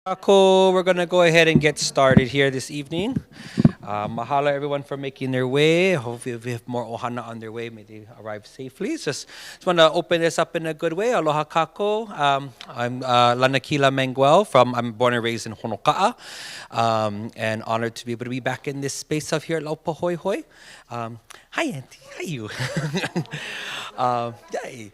Ako, we're gonna go ahead and get started here this evening. Mahalo everyone for making their way. Hopefully we have more ohana on their way. May they arrive safely. Just want to open this up in a good way. Aloha kako. I'm Lanakila Manguel I'm born and raised in Honoka'a. And honored to be able to be back in this space of here at LAUPÄHOEHOE. Hi, Auntie. Hi, you. Yay.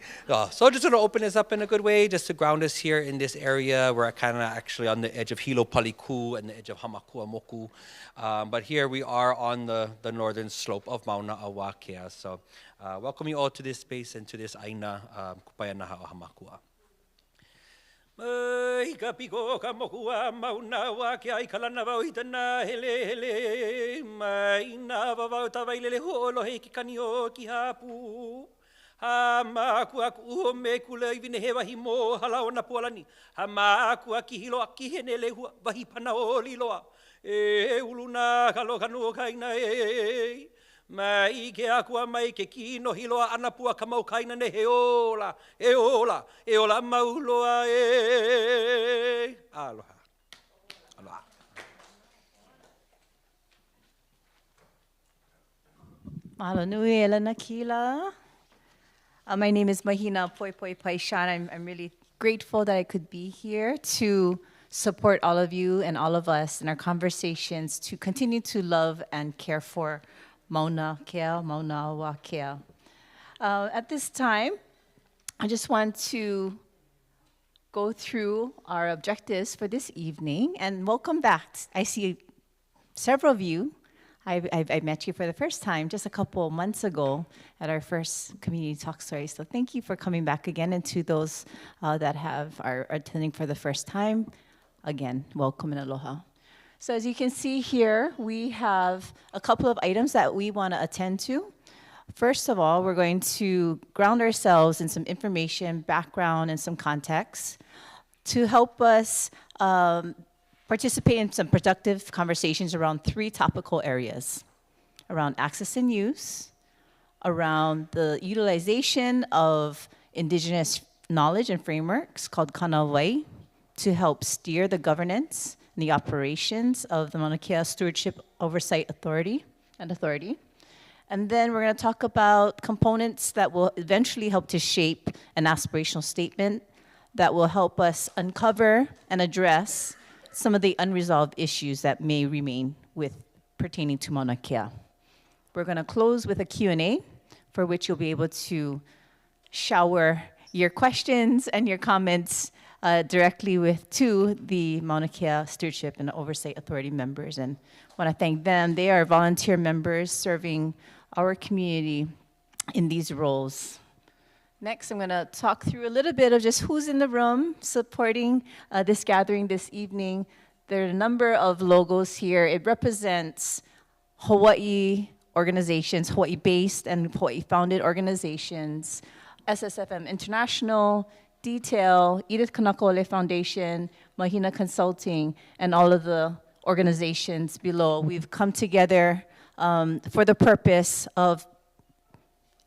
So just want to open this up in a good way, just to ground us here in this area. We're kind of actually on the edge of Hilo Paliku and the edge of Hamakua Moku. But here we are on the northern slope of Mauna Kea. So welcome you all to this space and to this Aina Kupayanaha o Hamakua. Mai ka piko ka mokua mauna wa ke ai kalana wau hitana hele hele mai na wau tawailele holo he ki kanio ki hapu. Ha māku aku uho me kula i vine he wahi mō halao na pualani. Ha māku aki hilo aki hene lehua wahi pana o liloa. E uluna kalo kanu kaina e. Mai ke akua mai ke kino hiloa anapua ka mau kaina ne he ola. E ola. E ola mauloa e. Aloha. Aloha. Mahalo nui e lana kila. My name is Mahina Poi Poi Paishan. I'm really grateful that I could be here to support all of you and all of us in our conversations to continue to love and care for Mauna Kea, Mauna Kea. At this time, I just want to go through our objectives for this evening and welcome back. I see several of you. I met you for the first time just a couple months ago at our first community talk story. So thank you for coming back again. And to those that are attending for the first time, again, welcome and aloha. So as you can see here, we have a couple of items that we want to attend to. First of all, we're going to ground ourselves in some information, background, and some context to help us participate in some productive conversations around three topical areas: around access and use, around the utilization of indigenous knowledge and frameworks called kanawai to help steer the governance and the operations of the Mauna Kea Stewardship Oversight Authority. And then we're going to talk about components that will eventually help to shape an aspirational statement that will help us uncover and address some of the unresolved issues that may remain pertaining to Mauna Kea. We're going to close with a Q&A for which you'll be able to shower your questions and your comments directly to the Mauna Kea Stewardship and Oversight Authority members. And I want to thank them. They are volunteer members serving our community in these roles. Next, I'm going to talk through a little bit of just who's in the room supporting this gathering this evening. There are a number of logos here. It represents Hawaii organizations, Hawaii-based and Hawaii-founded organizations, SSFM International, Detail, Edith Kanakaole Foundation, Mahina Consulting, and all of the organizations below. We've come together for the purpose of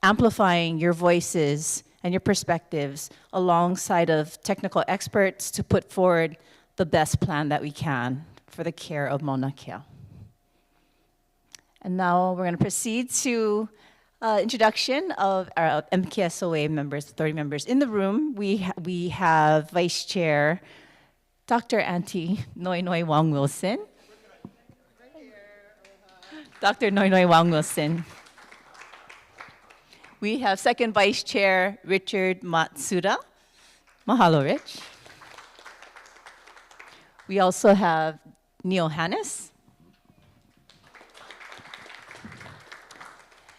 amplifying your voices and your perspectives alongside of technical experts to put forward the best plan that we can for the care of Mauna Kea. And now we're going to proceed to introduction of our MKSOA members, 30 members. In the room, we have Vice Chair Dr. Auntie Noi Noi Wong Wilson. Dr. Noi Noi Wong Wilson. We have Second Vice Chair Richard Matsuda. Mahalo, Rich. We also have Neil Hannes.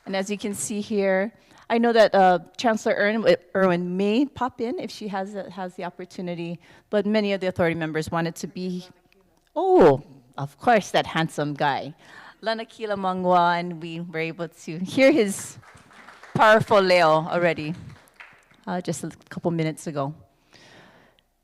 And as you can see here, I know that Chancellor Irwin may pop in if she has the opportunity, but many of the authority members wanted to be, oh, of course, that handsome guy, Lanakila Mangwa, and we were able to hear his powerful leo already, just a couple minutes ago.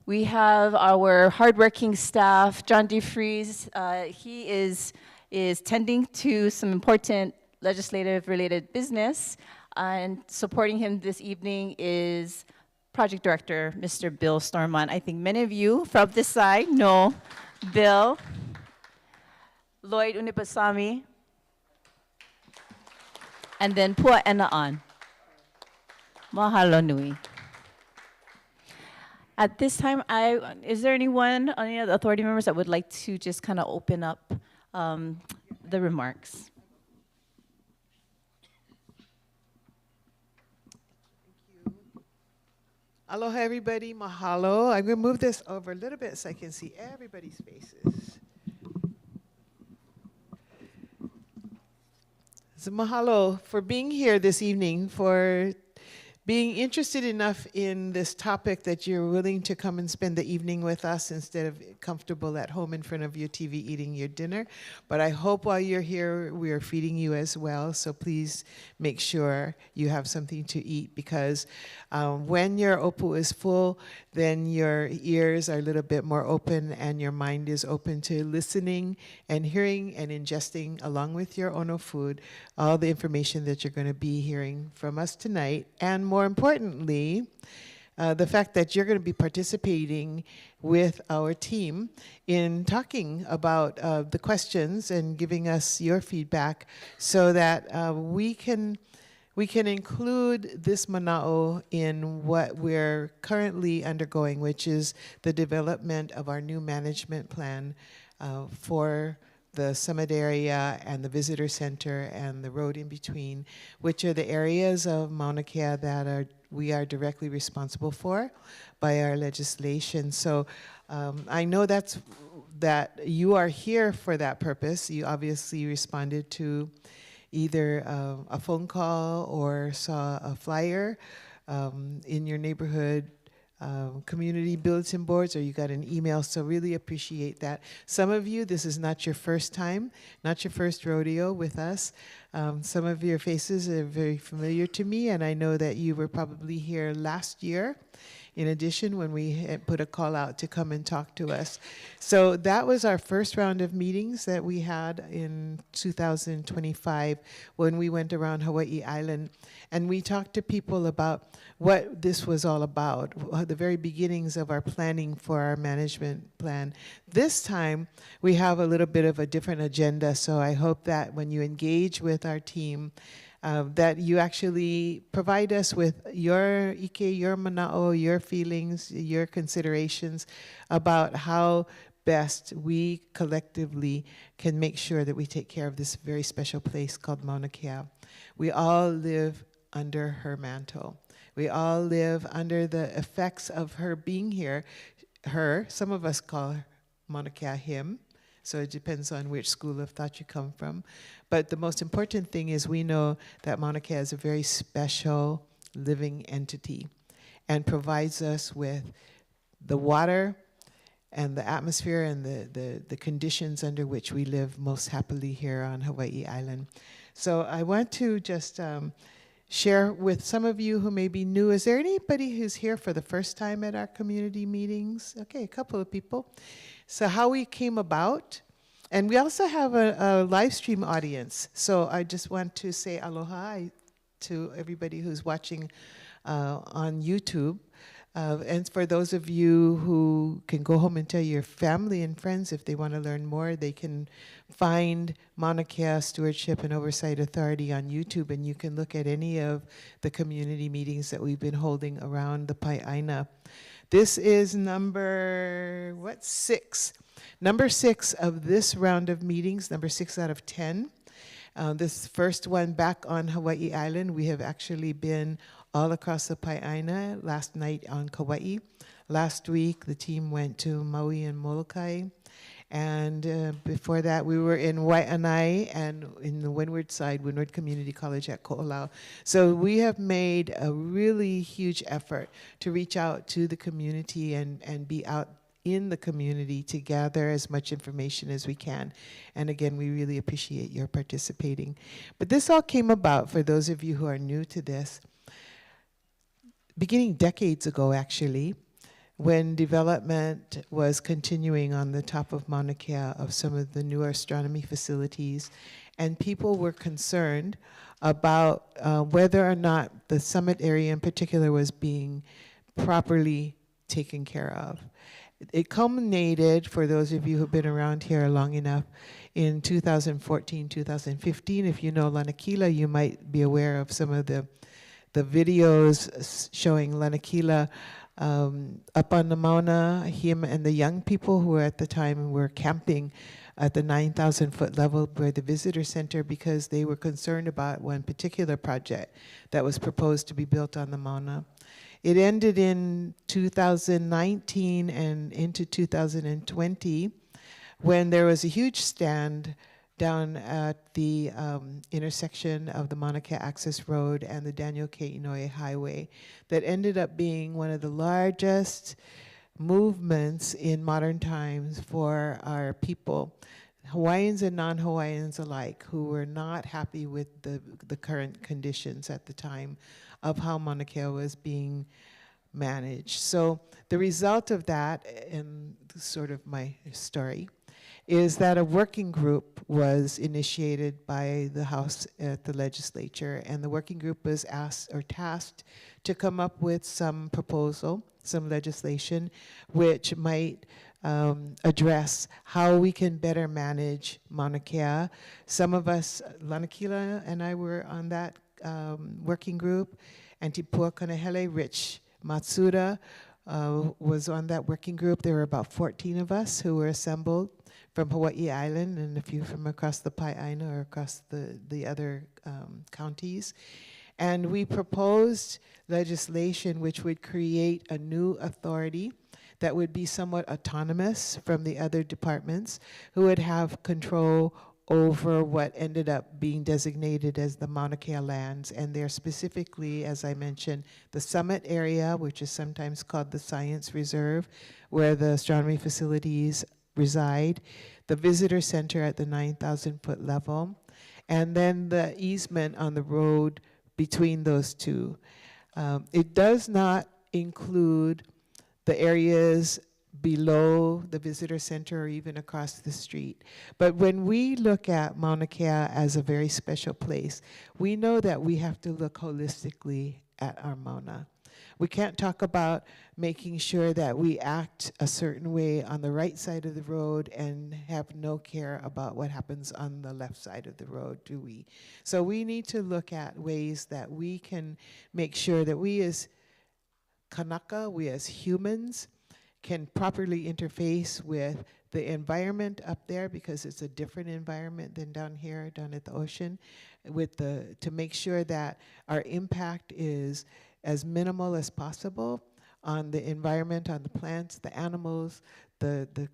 We have our hardworking staff, John DeFries. He is tending to some important legislative-related business, and supporting him this evening is Project Director, Mr. Bill Stormont. I think many of you from this side know Bill. Lloyd Unipasami. And then Pua Enaan. Mahalo nui. At this time, is there anyone, any of the authority members that would like to just kind of open up the remarks? Aloha, everybody. Mahalo. I'm going to move this over a little bit so I can see everybody's faces. So mahalo for being here this evening, for being interested enough in this topic that you're willing to come and spend the evening with us instead of comfortable at home in front of your TV eating your dinner. But I hope while you're here, we are feeding you as well. So please make sure you have something to eat, because when your opu is full, then your ears are a little bit more open and your mind is open to listening and hearing and ingesting, along with your ono food, all the information that you're going to be hearing from us tonight. And more importantly, the fact that you're going to be participating with our team in talking about the questions and giving us your feedback, so that we can include this mana'o in what we're currently undergoing, which is the development of our new management plan for the summit area and the visitor center and the road in between, which are the areas of Mauna Kea that we are directly responsible for by our legislation. So I know that you are here for that purpose. You obviously responded to either a phone call or saw a flyer in your neighborhood community bulletin boards, or you got an email, so really appreciate that. Some of you, this is not your first time, not your first rodeo with us. Some of your faces are very familiar to me, and I know that you were probably here last year, in addition, when we had put a call out to come and talk to us. So that was our first round of meetings that we had in 2025 when we went around Hawaii Island. And we talked to people about what this was all about, the very beginnings of our planning for our management plan. This time, we have a little bit of a different agenda, so I hope that when you engage with our team, that you actually provide us with your ike, your mana'o, your feelings, your considerations about how best we collectively can make sure that we take care of this very special place called Mauna Kea. We all live under her mantle. We all live under the effects of her being here. Her, some of us call Mauna Kea him, so it depends on which school of thought you come from. But the most important thing is we know that Mauna Kea is a very special living entity and provides us with the water and the atmosphere and the conditions under which we live most happily here on Hawaii Island. So I want to just share with some of you who may be new. Is there anybody who's here for the first time at our community meetings? Okay, a couple of people. So how we came about, and we also have a live stream audience. So I just want to say aloha to everybody who's watching on YouTube. And for those of you who can go home and tell your family and friends if they want to learn more, they can find Mauna Kea Stewardship and Oversight Authority on YouTube, and you can look at any of the community meetings that we've been holding around the Pai'aina. This is number 6. Number 6 of this round of meetings, number 6 out of 10. This first one back on Hawaii Island, we have actually been all across the Pai'aina, last night on Kauai. Last week, the team went to Maui and Molokai. And before that, we were in Waianae and in the Windward side, Windward Community College at Ko'olau. So we have made a really huge effort to reach out to the community and be out in the community to gather as much information as we can. And again, we really appreciate your participating. But this all came about, for those of you who are new to this, beginning decades ago, actually, when development was continuing on the top of Mauna Kea of some of the newer astronomy facilities, and people were concerned about whether or not the summit area in particular was being properly taken care of. It culminated, for those of you who've been around here long enough, in 2014, 2015. If you know Lanakila, you might be aware of some of the videos showing Lanakila up on the Mauna, him and the young people who at the time were camping at the 9,000 foot level by the visitor center because they were concerned about one particular project that was proposed to be built on the Mauna. It ended in 2019 and into 2020 when there was a huge stand down at the intersection of the Mauna Kea Access Road and the Daniel K. Inouye Highway that ended up being one of the largest movements in modern times for our people, Hawaiians and non-Hawaiians alike, who were not happy with the current conditions at the time of how Mauna Kea was being managed. So the result of that, and sort of my story, is that a working group was initiated by the House at the legislature, and the working group was asked or tasked to come up with some proposal, some legislation, which might address how we can better manage Mauna Kea. Some of us, Lanakila and I were on that working group. Antipua Kanahele, Rich Matsuda was on that working group. There were about 14 of us who were assembled from Hawaii Island and a few from across the Pai'aina or across the other counties. And we proposed legislation which would create a new authority that would be somewhat autonomous from the other departments, who would have control over what ended up being designated as the Mauna Kea lands. And they're specifically, as I mentioned, the summit area, which is sometimes called the Science Reserve, where the astronomy facilities reside, the visitor center at the 9,000 foot level, and then the easement on the road between those two. It does not include the areas below the visitor center or even across the street. But when we look at Mauna Kea as a very special place, we know that we have to look holistically at our Mauna. We can't talk about making sure that we act a certain way on the right side of the road and have no care about what happens on the left side of the road, do we? So we need to look at ways that we can make sure that we as Kanaka, we as humans, can properly interface with the environment up there, because it's a different environment than down here, down at the ocean, to make sure that our impact is as minimal as possible on the environment, on the plants, the animals, the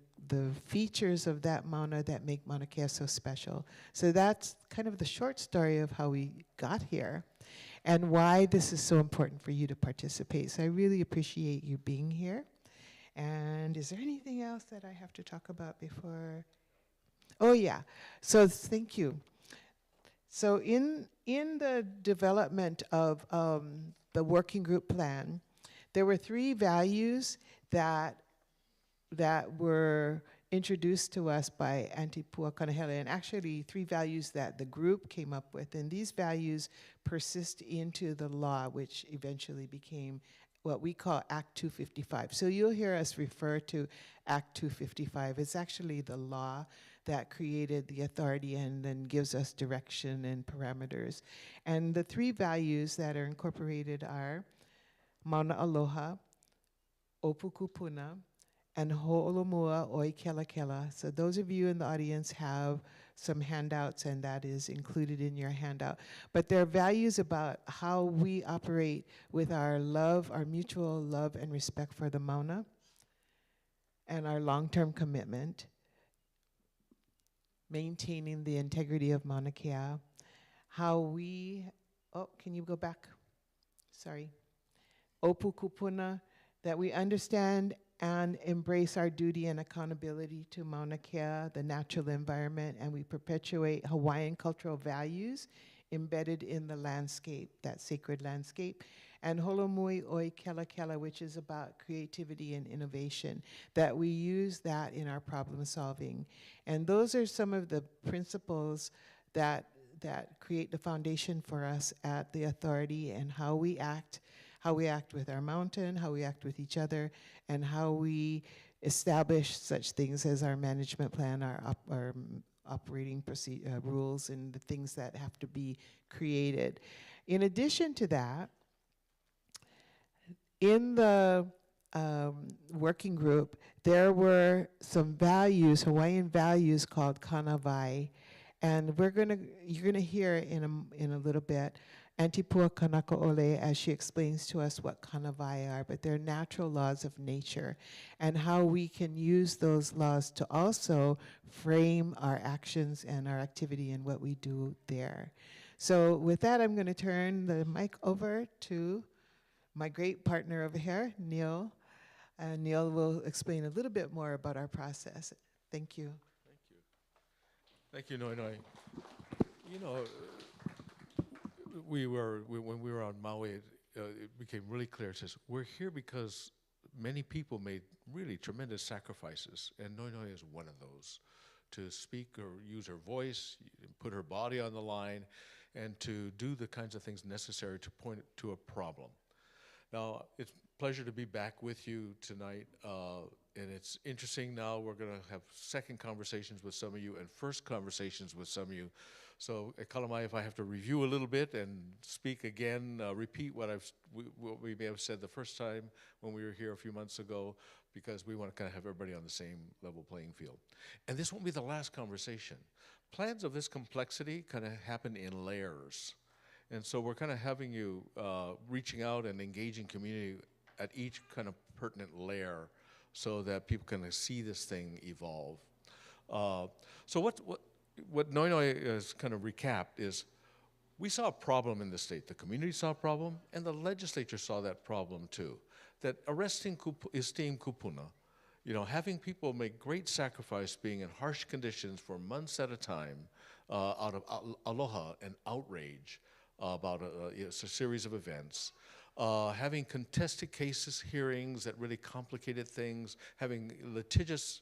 features of that Mauna that make Mauna Kea so special. So that's kind of the short story of how we got here and why this is so important for you to participate. So I really appreciate you being here. And is there anything else that I have to talk about before? Oh yeah, so thank you. So in the development of the working group plan, there were 3 values that were introduced to us by Antipua Kanahele, and actually 3 values that the group came up with. And these values persist into the law, which eventually became what we call Act 255. So you'll hear us refer to Act 255. It's actually the law that created the authority and then gives us direction and parameters. And the 3 values that are incorporated are Mauna Aloha, Opukupuna, and Ho'olomua Oi Kela Kela. So those of you in the audience have some handouts, and that is included in your handout. But there are values about how we operate with our love, our mutual love and respect for the Mauna, and our long-term commitment, maintaining the integrity of Mauna Kea, how we, oh, can you go back? Sorry. Opukupuna, that we understand and embrace our duty and accountability to Mauna Kea, the natural environment, and we perpetuate Hawaiian cultural values embedded in the landscape, that sacred landscape. And Holomui Oi Kela Kela, which is about creativity and innovation, that we use that in our problem solving. And those are some of the principles that create the foundation for us at the authority and how we act, how we act with our mountain, how we act with each other, and how we establish such things as our management plan, our operating rules, and the things that have to be created. In addition to that, in the working group, there were some values, Hawaiian values called kanawai, and you're gonna hear in a little bit Antipua Kanakaole as she explains to us what kanawai are, but they're natural laws of nature and how we can use those laws to also frame our actions and our activity and what we do there. So with that, I'm gonna turn the mic over to my great partner over here, Neil. Neil will explain a little bit more about our process. Thank you. Thank you. Thank you, Noi Noi. You know, when we were on Maui, it became really clear. It says, we're here because many people made really tremendous sacrifices, and Noi Noi is one of those. To speak or use her voice, put her body on the line, and to do the kinds of things necessary to point to a problem. Now, it's a pleasure to be back with you tonight, and it's interesting now we're going to have second conversations with some of you and first conversations with some of you. So, Kalamai, if I have to review a little bit and speak again, repeat what we may have said the first time when we were here a few months ago, because we want to kind of have everybody on the same level playing field. And this won't be the last conversation. Plans of this complexity kind of happen in layers. And so we're kind of having you reaching out and engaging community at each kind of pertinent layer so that people can see this thing evolve. So what Noi Noi has kind of recapped is we saw a problem in the state. The community saw a problem, and the legislature saw that problem too. That arresting esteemed kupuna, you know, having people make great sacrifice being in harsh conditions for months at a time out of aloha and outrage, about a series of events, having contested cases, hearings that really complicated things, having litigious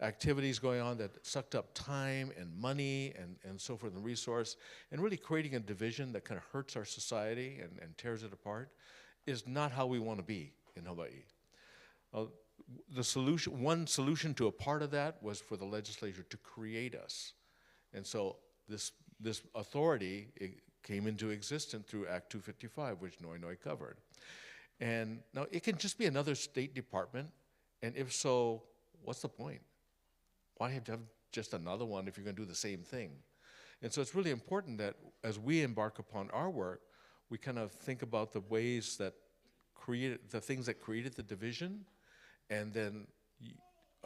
activities going on that sucked up time and money and so forth and resource, and really creating a division that kind of hurts our society and tears it apart, is not how we want to be in Hawaii. One solution to a part of that was for the legislature to create us. And so this authority came into existence through Act 255, which Noi Noi covered. And now it can just be another state department, and if so, what's the point? Why have to have just another one if you're going to do the same thing? And so it's really important that as we embark upon our work, we kind of think about the ways that the things that created the division, and then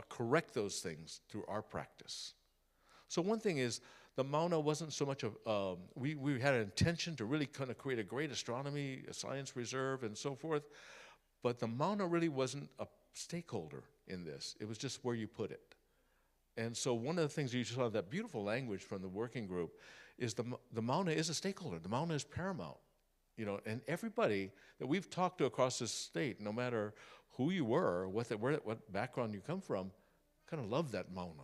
correct those things through our practice. So one thing is, the MAUNA wasn't so much of, we had an intention to really kind of create a great astronomy, a science reserve, and so forth, but the MAUNA really wasn't a stakeholder in this. It was just where you put it. And so one of the things you saw, that beautiful language from the working group, is the MAUNA is a stakeholder. The MAUNA is paramount. You know, and everybody that we've talked to across this state, no matter who you were, what background you come from, kind of love that MAUNA.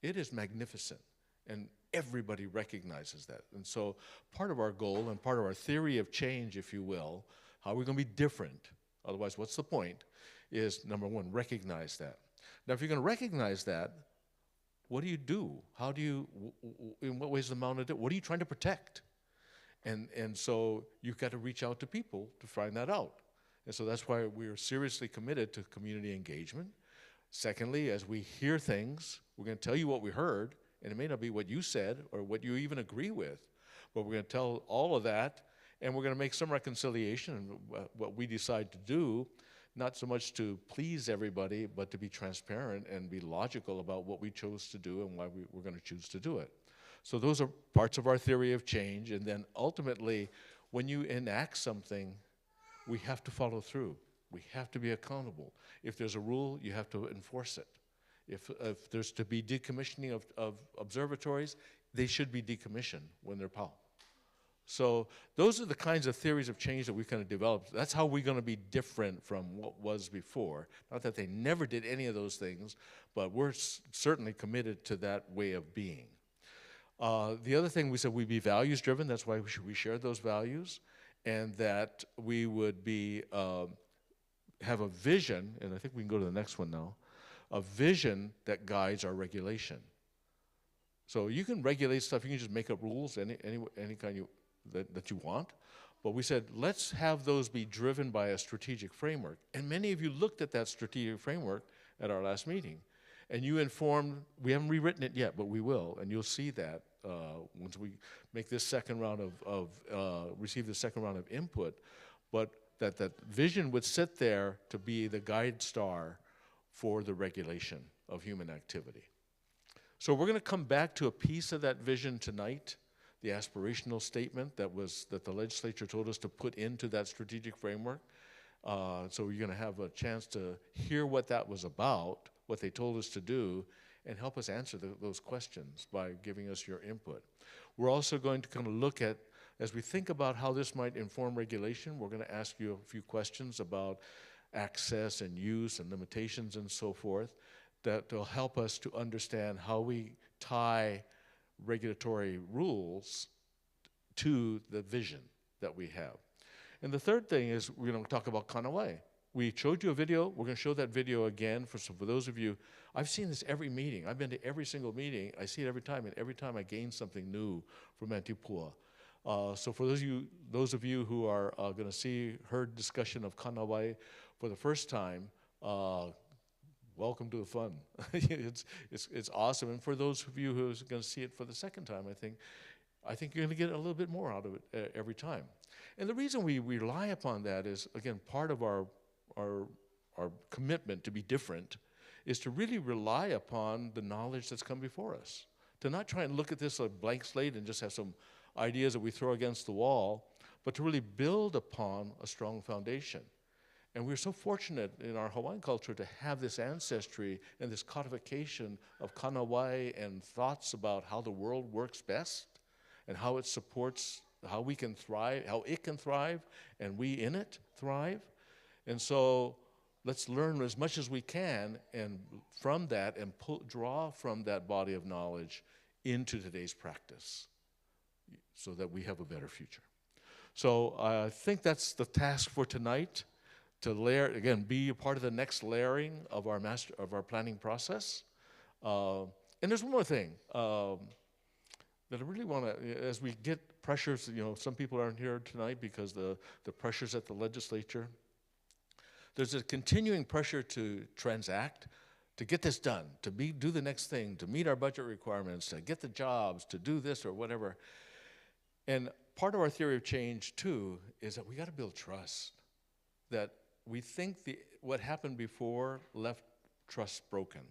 It is magnificent, and everybody recognizes that. And so part of our goal and part of our theory of change, if you will, how we're going to be different, otherwise what's the point, is number one, recognize that. Now if you're going to recognize that, what do you do? How do you, in what ways is the MAUNA do? What are you trying to protect? And so you've got to reach out to people to find that out. And so that's why we're seriously committed to community engagement. Secondly, as we hear things, we're going to tell you what we heard, and it may not be what you said or what you even agree with, but we're going to tell all of that, and we're going to make some reconciliation in what we decide to do, not so much to please everybody, but to be transparent and be logical about what we chose to do and why we're going to choose to do it. So those are parts of our theory of change, and then ultimately, when you enact something, we have to follow through. We have to be accountable. If there's a rule, you have to enforce it. If there's to be decommissioning of observatories, they should be decommissioned when they're POW. So those are the kinds of theories of change that we kind of developed. That's how we're going to be different from what was before. Not that they never did any of those things, but we're certainly committed to that way of being. The other thing we said, we'd be values driven. That's why we shared those values. and that we would be have a vision, and I think we can go to the next one now, a vision that guides our regulation. So you can regulate stuff, you can just make up rules, any kind that you want, but we said, let's have those be driven by a strategic framework. And many of you looked at that strategic framework at our last meeting, and you informed, we haven't rewritten it yet, but we will, and you'll see that once we make this second round receive the second round of input, but that vision would sit there to be the guide star for the regulation of human activity. So we're going to come back to a piece of that vision tonight, the aspirational statement that the legislature told us to put into that strategic framework. So you're going to have a chance to hear what that was about, what they told us to do, and help us answer those questions by giving us your input. We're also going to kind of look at, as we think about how this might inform regulation, we're going to ask you a few questions about access and use and limitations and so forth that will help us to understand how we tie regulatory rules to the vision that we have. And the third thing is we're going to talk about Kanawai. We showed you a video. We're going to show that video again for those of you. I've seen this every meeting. I've been to every single meeting. I see it every time, and every time I gain something new from Antipua. So for those of you who are going to heard discussion of Kanawai for the first time, welcome to the fun. it's awesome. And for those of you who are going to see it for the second time, I think you're going to get a little bit more out of it every time. And the reason we rely upon that is, again, part of our commitment to be different is to really rely upon the knowledge that's come before us. To not try and look at this like a blank slate and just have some ideas that we throw against the wall, but to really build upon a strong foundation. And we're so fortunate in our Hawaiian culture to have this ancestry and this codification of Kanawai and thoughts about how the world works best and how it supports, how we can thrive, how it can thrive, and we in it thrive. And so let's learn as much as we can and from that and draw from that body of knowledge into today's practice so that we have a better future. So I think that's the task for tonight, to layer, again, be a part of the next layering of our planning process. And there's one more thing that I really want to, as we get pressures, some people aren't here tonight because the pressures at the legislature. There's a continuing pressure to transact, to get this done, to do the next thing, to meet our budget requirements, to get the jobs, to do this or whatever. And part of our theory of change, too, is that we got to build trust. That we think what happened before left trust broken.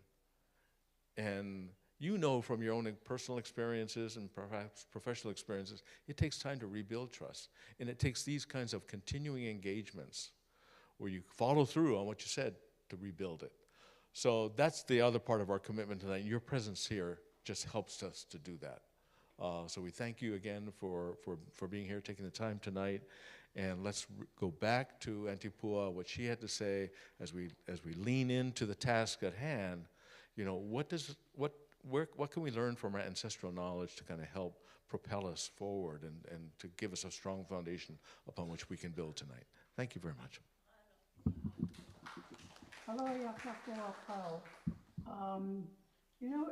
And you know from your own personal experiences and perhaps professional experiences, it takes time to rebuild trust. And it takes these kinds of continuing engagements where you follow through on what you said to rebuild it. So that's the other part of our commitment tonight. Your presence here just helps us to do that. So we thank you again for being here, taking the time tonight. And let's go back to Antipua, what she had to say as we lean into the task at hand. What can we learn from our ancestral knowledge to kind of help propel us forward and to give us a strong foundation upon which we can build tonight. Thank you very much. Hello, Yakako.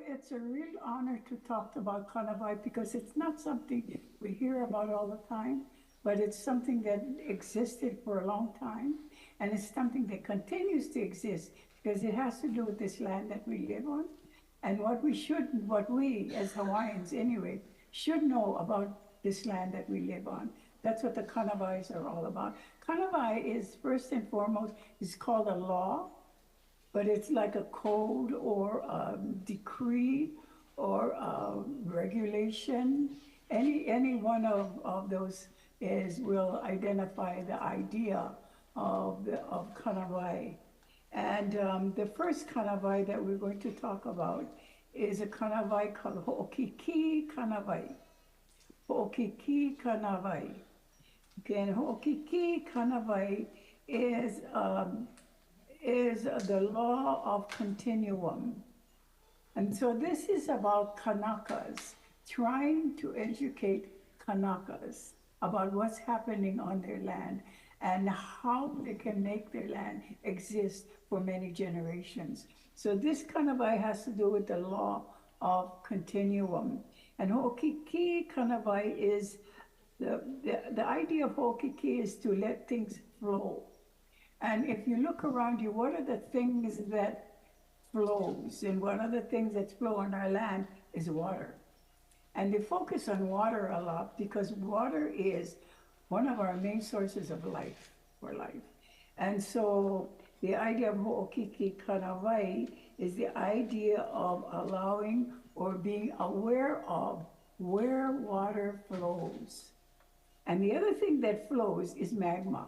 It's a real honor to talk about Kanawai because it's not something we hear about all the time, but it's something that existed for a long time, and it's something that continues to exist because it has to do with this land that we live on, and what we as Hawaiians anyway should know about this land that we live on. That's what the Kanawais are all about. Kanawai is first and foremost, it's called a law, but it's like a code or a decree or a regulation. Any one of those will identify the idea of Kanawai. And the first Kanawai that we're going to talk about is a Kanawai called Ho'okiki Kanawai. Ho'okiki Kanawai. Again, Ho'okiki Kanawai is the law of continuum. And so this is about Kanakas, trying to educate Kanakas about what's happening on their land and how they can make their land exist for many generations. So this kanawai has to do with the law of continuum. And ho'okiki kanawai is, the idea of ho'okiki is to let things flow. And if you look around you, what are the things that flows? And one of the things that flow on our land is water. And they focus on water a lot because water is one of our main sources of life, for life. And so the idea of ho'okiki kanawai is the idea of allowing or being aware of where water flows. And the other thing that flows is magma.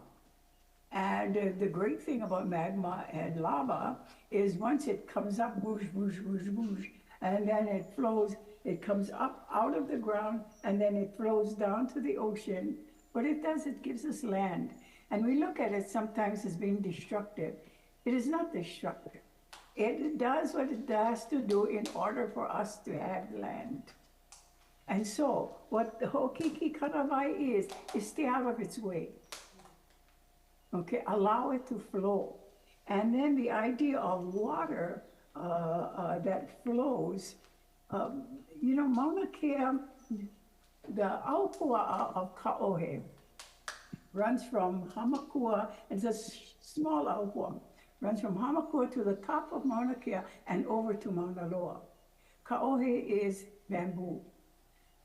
And the great thing about magma and lava is once it comes up, whoosh, whoosh, whoosh, whoosh, and then it flows, it comes up out of the ground, and then it flows down to the ocean. What it does, it gives us land. And we look at it sometimes as being destructive. It is not destructive. It does what it has to do in order for us to have land. And so, what the ho'okiki kanawai is stay out of its way. Okay, allow it to flow. And then the idea of water that flows, Mauna Kea, the aupua of Ka'ohe, runs from Hamakua, it's a small aupua, runs from Hamakua to the top of Mauna Kea and over to Mauna Loa. Ka'ohe is bamboo.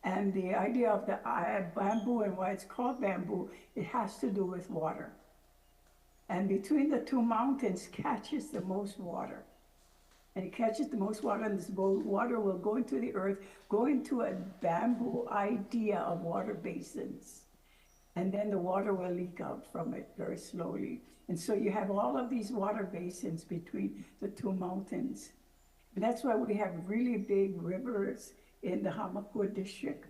And the idea of the bamboo and why it's called bamboo, it has to do with water. And between the two mountains catches the most water. And it catches the most water, and this water will go into the earth, go into a bamboo idea of water basins. And then the water will leak out from it very slowly. And so you have all of these water basins between the two mountains. And that's why we have really big rivers in the Hamakua district,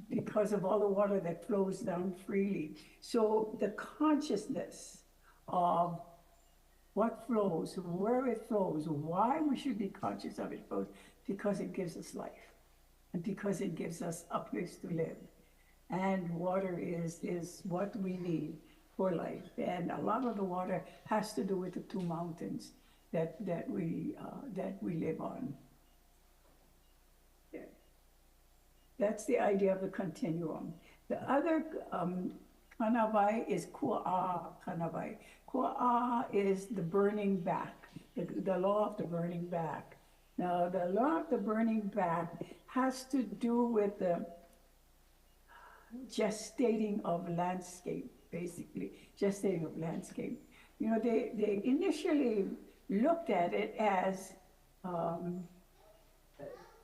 because of all the water that flows down freely. So the consciousness of what flows, where it flows, why we should be conscious of it flows, because it gives us life and because it gives us a place to live. And water is what we need for life. And a lot of the water has to do with the two mountains that we live on. Yeah. That's the idea of the continuum. The other kanawai is kua'a kanawai. Kua'a is the burning back, the law of the burning back. Now, the law of the burning back has to do with the gestating of landscape, basically, gestating of landscape. They initially looked at it as,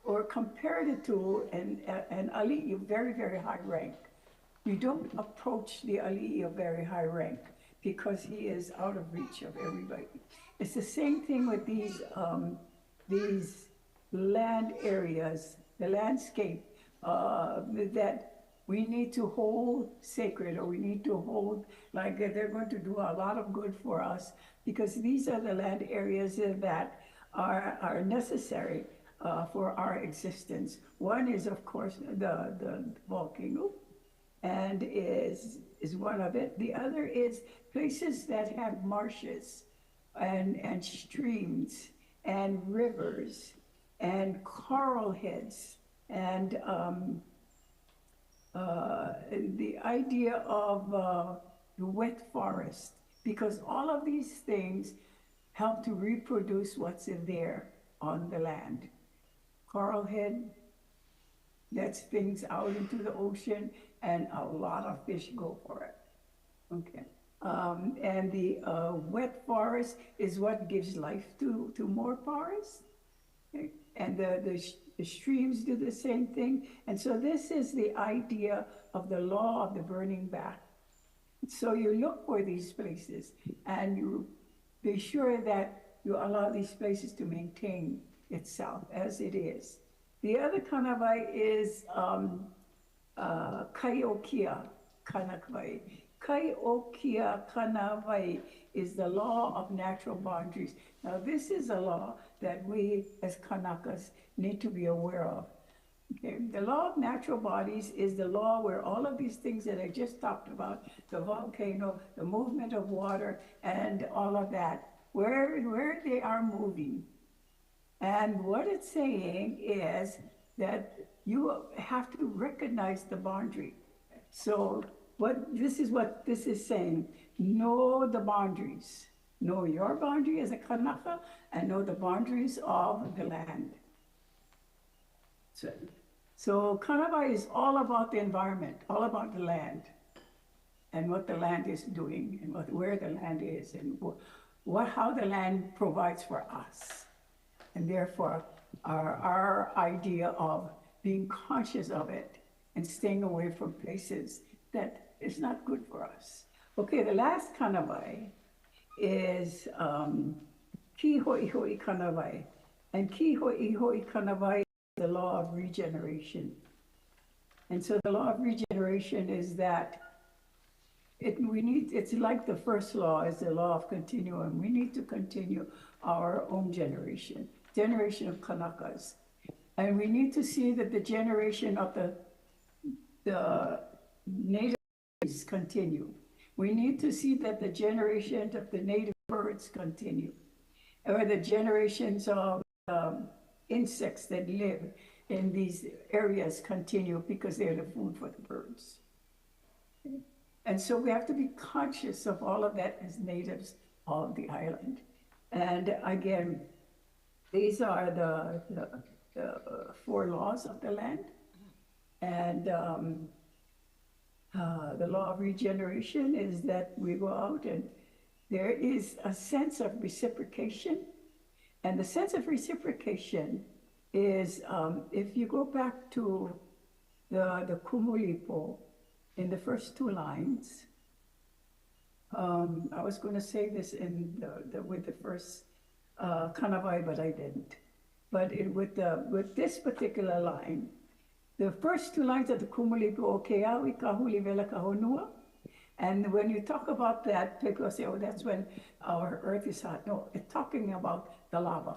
or compared it to an ali'i of very, very high rank. You don't approach the ali'i of very high rank because he is out of reach of everybody. It's the same thing with these land areas, the landscape that we need to hold sacred, or we need to hold like they're going to do a lot of good for us, because these are the land areas that are necessary for our existence. One is, of course, the volcano, and is one of it. The other is places that have marshes and streams and rivers and coral heads and the idea of the wet forest, because all of these things help to reproduce what's in there on the land. Coral head lets things out into the ocean, and a lot of fish go for it. Okay. And the wet forest is what gives life to more forests. Okay. And the streams do the same thing. And so this is the idea of the law of the burning back. So you look for these places and you be sure that you allow these places to maintain itself as it is. The other kanawai is Kaiokia kanawai. Kaiokia kanawai is the law of natural boundaries. Now this is a law that we as Kanakas need to be aware of. Okay, the law of natural bodies is the law where all of these things that I just talked about, the volcano, the movement of water, and all of that, where they are moving. And what it's saying is that you have to recognize the boundary. So this is what this is saying. Know the boundaries. Know your boundary as a Kanaka and know the boundaries of the land. So Kanava is all about the environment, all about the land and what the land is doing and where the land is and how the land provides for us. And therefore, our idea of being conscious of it and staying away from places that is not good for us. Okay, the last kanawai is ki hoi hoi kanawai. And ki hoi hoi kanawai is the law of regeneration. And so the law of regeneration is that it's like the first law is the law of continuum. We need to continue our own generation of Kanakas. And we need to see that the generation of the natives continue. We need to see that the generation of the native birds continue, or the generations of insects that live in these areas continue because they're the food for the birds. And so we have to be conscious of all of that as natives of the island. And again, these are the 4 laws of the land. And the law of regeneration is that we go out and there is a sense of reciprocation. And the sense of reciprocation is, if you go back to the Kumulipo in the first 2 lines, I was going to say this in with the first Kanawai, but I didn't. But with this particular line, the first 2 lines of the Kumulipo, o ke awi kahuli vela kahonua. And when you talk about that, people say, oh, that's when our earth is hot. No, it's talking about the lava.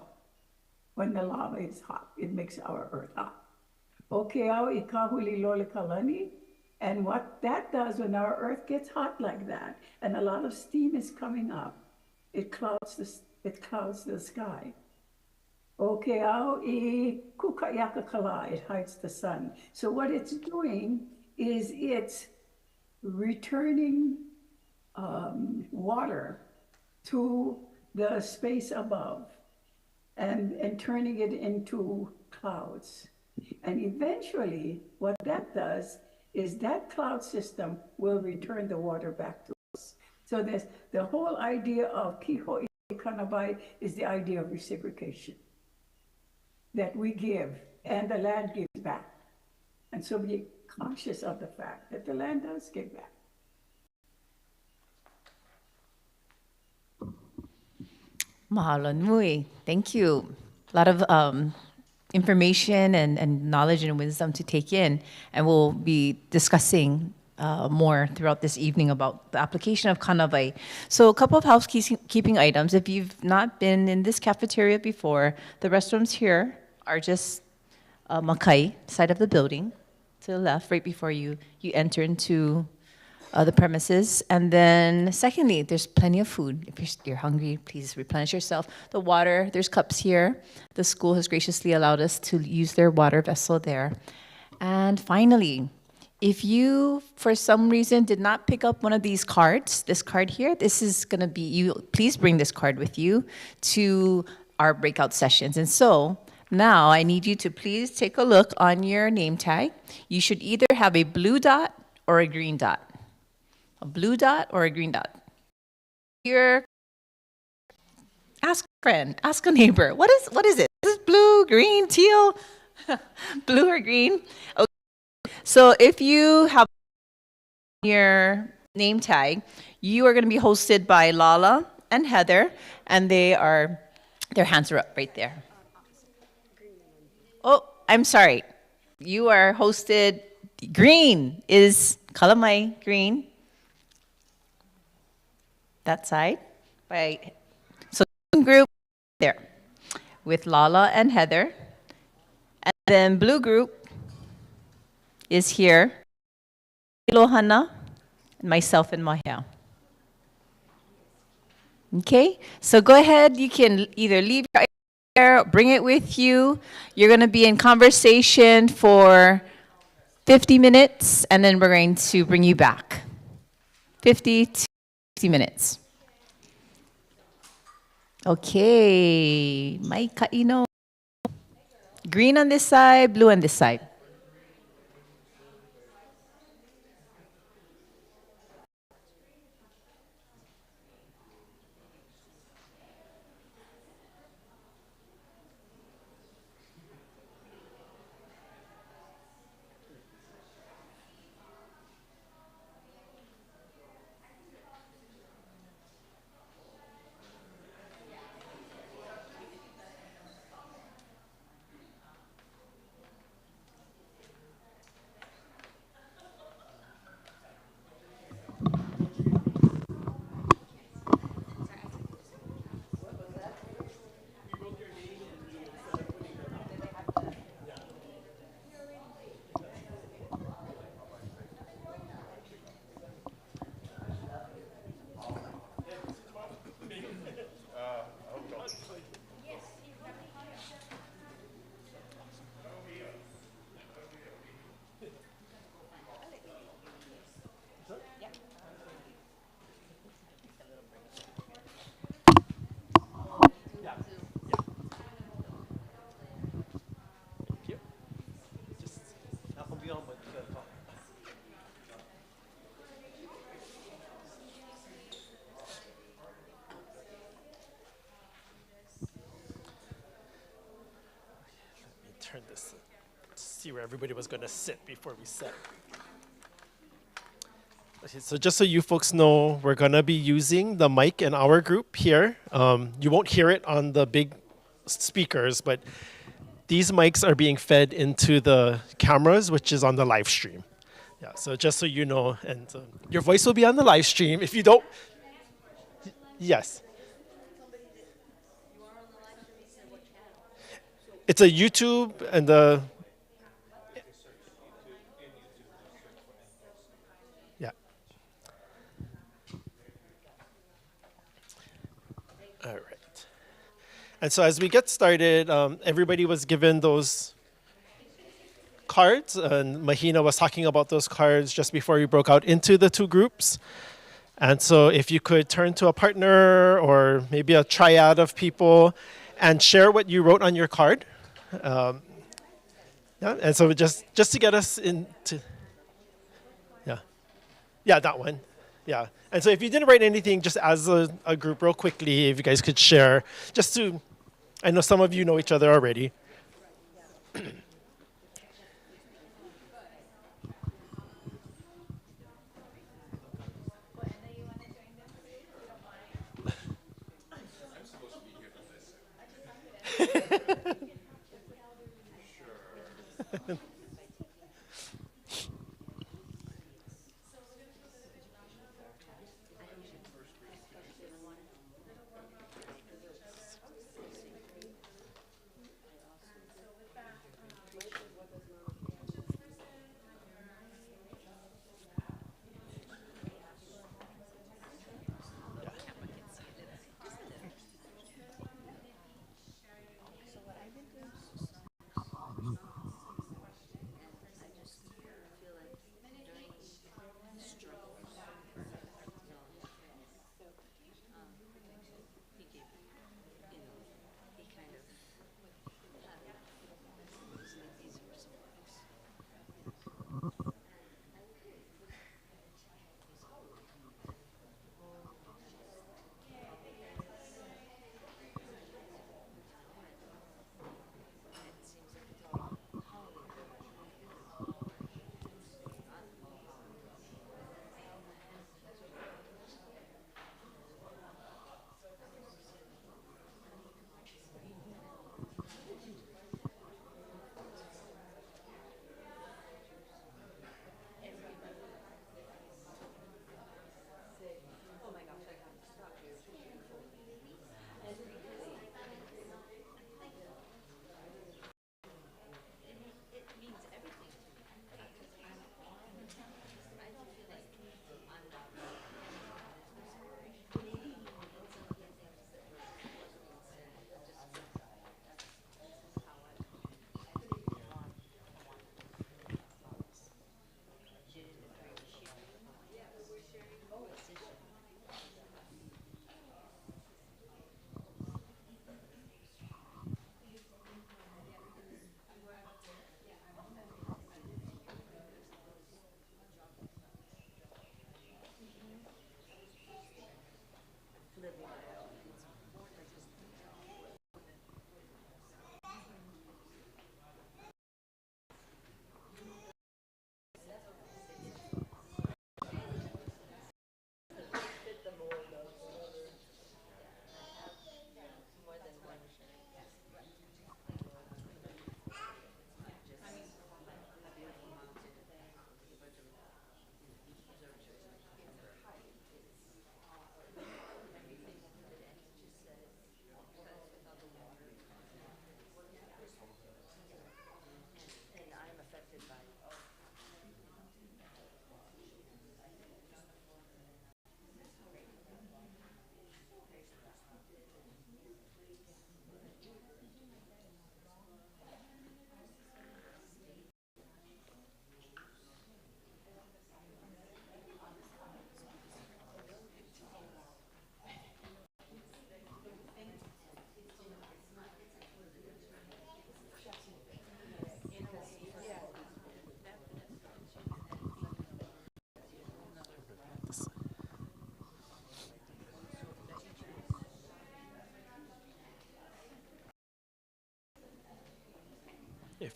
When the lava is hot, it makes our earth hot. O ke awi kahuli lole kalani. And what that does when our earth gets hot like that, and a lot of steam is coming up, it clouds the sky. It hides the sun. So what it's doing is it's returning water to the space above and turning it into clouds. And eventually, what that does is that cloud system will return the water back to us. So there's the whole idea of Kiho Kanabai is the idea of reciprocation. That we give and the land gives back. And so be conscious of the fact that the land does give back. Mahalo nui. Thank you. A lot of information and knowledge and wisdom to take in. And we'll be discussing more throughout this evening about the application of kanawai. So a couple of housekeeping items. If you've not been in this cafeteria before, the restrooms here are just makai, side of the building, to the left, right before you enter into the premises. And then secondly, there's plenty of food. If you're hungry, please replenish yourself. The water, there's cups here. The school has graciously allowed us to use their water vessel there. And finally, if you, for some reason, did not pick up one of these cards, this card here, this is gonna be, you. Please bring this card with you to our breakout sessions. And so, now I need you to please take a look on your name tag. You should either have a blue dot or a green dot. A blue dot or a green dot. Here, ask a friend, ask a neighbor. What is it? Is it blue, green, teal? Blue or green? Okay. So if you have your name tag, you are going to be hosted by Lala and Heather, and their hands are up right there. Oh, I'm sorry. You are hosted. Green is Kalamai Green. That side. So group there with Lala and Heather. And then blue group is here. Lohana, and myself and Mahia. Okay, so go ahead. You can either leave your there, bring it with you. You're going to be in conversation for 50 minutes, and then we're going to bring you back. 50 to 60 minutes. Okay, Mike Kaino. Green on this side, blue on this side. Turn this to see where everybody was going to sit before we set. Okay, so just so you folks know, we're going to be using the mic in our group here. You won't hear it on the big speakers, but these mics are being fed into the cameras, which is on the live stream. Yeah, so just so you know, and your voice will be on the live stream. If you don't, yes. It's a YouTube and the, yeah. All right. And so as we get started, everybody was given those cards, and Mahina was talking about those cards just before we broke out into the two groups. And so if you could turn to a partner or maybe a triad of people and share what you wrote on your card. Yeah, and so just to get us into, yeah, that one, yeah. And so if you didn't write anything, just as a group real quickly, if you guys could share, just to, I know some of you know each other already.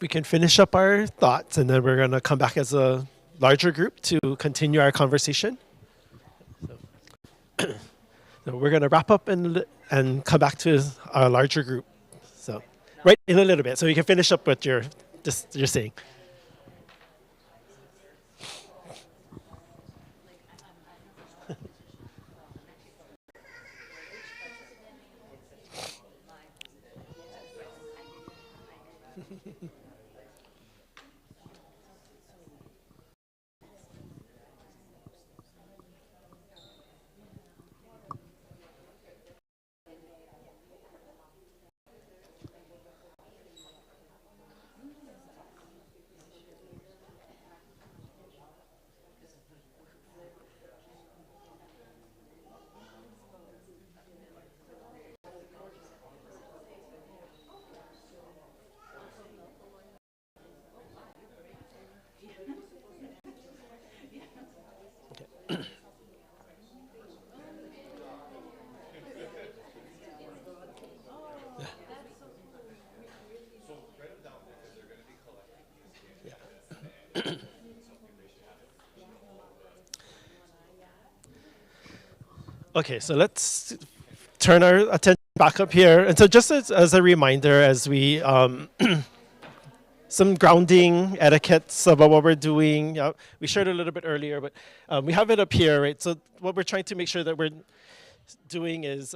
we can finish up our thoughts, and then we're going to come back as a larger group to continue our conversation. So we're going to wrap up and come back to our larger group. So right in a little bit, so you can finish up what you're saying. Okay, so let's turn our attention back up here. And so just as a reminder, as we, some grounding etiquettes about what we're doing. We shared a little bit earlier, but we have it up here, right? So what we're trying to make sure that we're doing is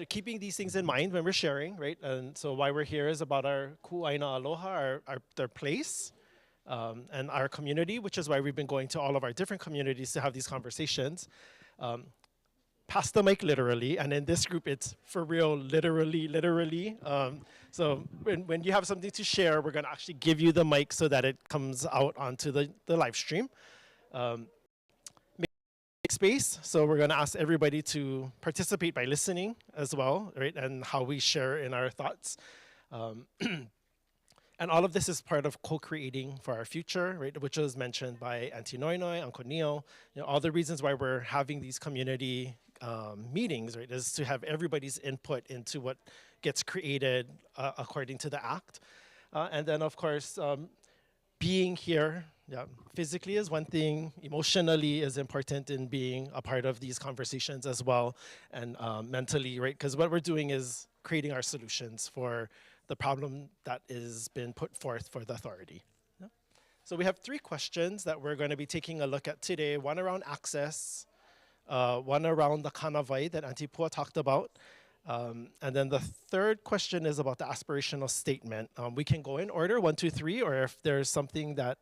keeping these things in mind when we're sharing, right? And so why we're here is about our ku'aina aloha, their place, and our community, which is why we've been going to all of our different communities to have these conversations. Pass the mic literally, and in this group it's for real, literally. So when you have something to share, we're gonna actually give you the mic so that it comes out onto the live stream. Make space, so we're gonna ask everybody to participate by listening as well, right? And how we share in our thoughts. And all of this is part of co-creating for our future, right? Which was mentioned by Auntie Noinoi, Uncle Neil. All the reasons why we're having these community meetings, right, is to have everybody's input into what gets created according to the act. And then, of course, being here physically is one thing, emotionally is important in being a part of these conversations as well, and mentally, right? Because what we're doing is creating our solutions for the problem that is been put forth for the authority. So we have 3 questions that we're going to be taking a look at today. One around access, one around the kanawai that Auntie Pua talked about, and then the 3rd question is about the aspirational statement. We can go in order, 1, 2, 3, or if there's something that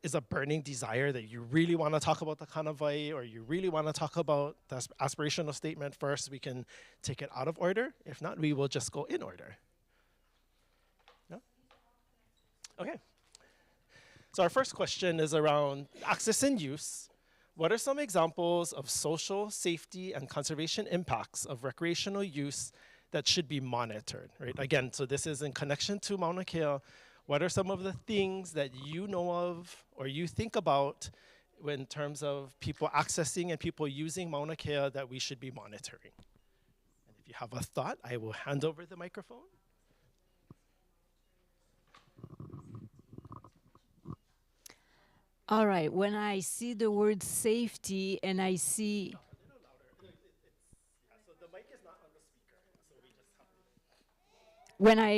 is a burning desire that you really want to talk about the kanawai, or you really want to talk about the aspirational statement first, we can take it out of order. If not, we will just go in order. No? Okay. So our first question is around access and use. What are some examples of social, safety, and conservation impacts of recreational use that should be monitored, right? Again, so this is in connection to Mauna Kea. What are some of the things that you know of or you think about in terms of people accessing and people using Mauna Kea that we should be monitoring? And if you have a thought, I will hand over the microphone. All right, when I see the word safety and I see... No, a little louder. So the mic is not on the speaker, so we just have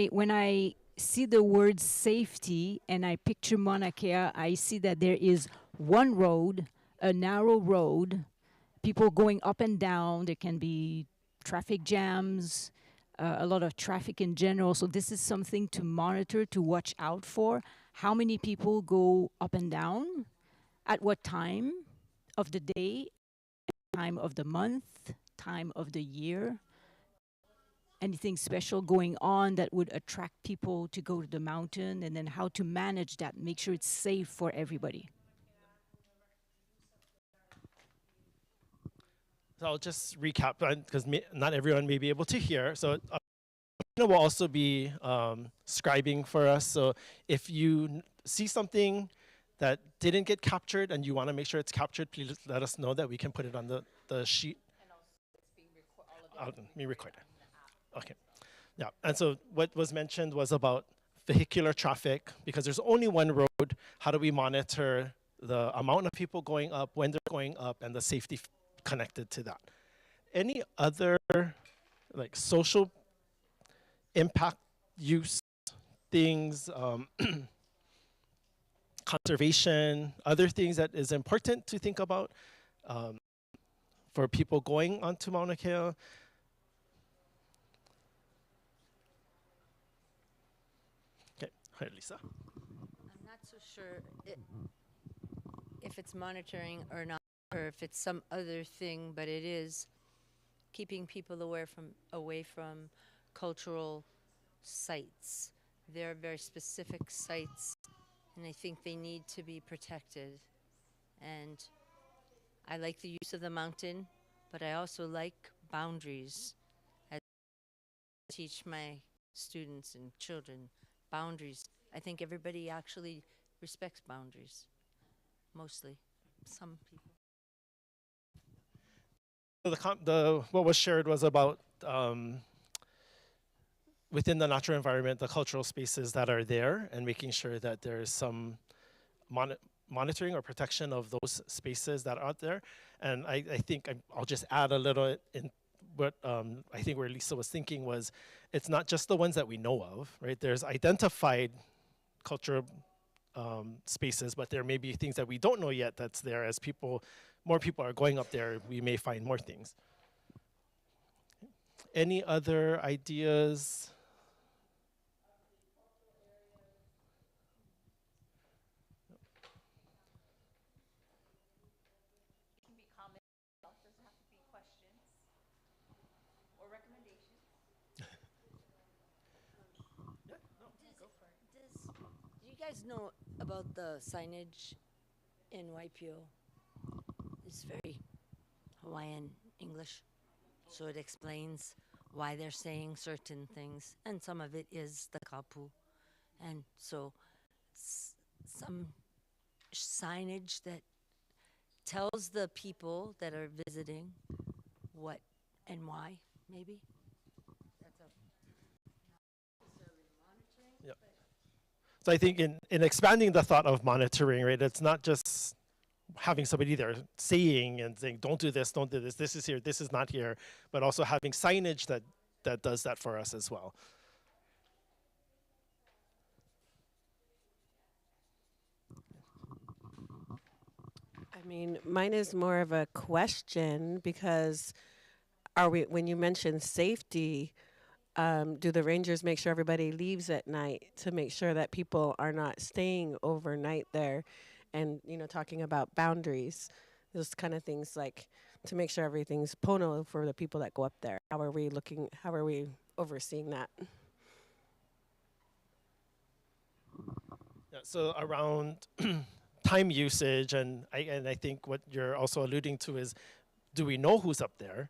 to... When I see the word safety and I picture Mauna Kea, I see that there is one road, a narrow road, people going up and down. There can be traffic jams, a lot of traffic in general. So this is something to monitor, to watch out for. How many people go up and down, at what time of the day, time of the month, time of the year. Anything special going on that would attract people to go to the mountain, and then how to manage that, make sure it's safe for everybody. So I'll just recap, because not everyone may be able to hear. So will also be scribing for us. So if you see something that didn't get captured and you want to make sure it's captured, please let us know that we can put it on the sheet. And also it's being recorded. Me record it. Okay. Yeah. And so what was mentioned was about vehicular traffic, because there's only one road. How do we monitor the amount of people going up, when they're going up, and the safety connected to that? Any other like social impact use things, conservation, other things that is important to think about for people going onto Mauna Kea? Okay, hi, Lisa. I'm not so sure if it's monitoring or not, or if it's some other thing, but it is keeping people away from cultural sites. There are very specific sites, and I think they need to be protected. And I like the use of the mountain, but I also like boundaries. As I teach my students and children boundaries. I think everybody actually respects boundaries, mostly. Some people. So what was shared was about within the natural environment, the cultural spaces that are there, and making sure that there's some monitoring or protection of those spaces that are out there. And I think I'll just add a little in what I think where Lisa was thinking was, it's not just the ones that we know of, right? There's identified cultural spaces, but there may be things that we don't know yet that's there. As more people are going up there, we may find more things. Any other ideas? Do you guys know about the signage in Waipio? It's very Hawaiian English, so it explains why they're saying certain things, and some of it is the kapu. And so some signage that tells the people that are visiting what and why, maybe. That's a Yeah. So I think in expanding the thought of monitoring, right, it's not just having somebody there saying, don't do this, this is here, this is not here, but also having signage that does that for us as well. I mean, mine is more of a question, because when you mention safety, do the rangers make sure everybody leaves at night to make sure that people are not staying overnight there? And, talking about boundaries, those kind of things, like to make sure everything's pono for the people that go up there. How are we overseeing that? Yeah, so around time usage, and I think what you're also alluding to is, do we know who's up there,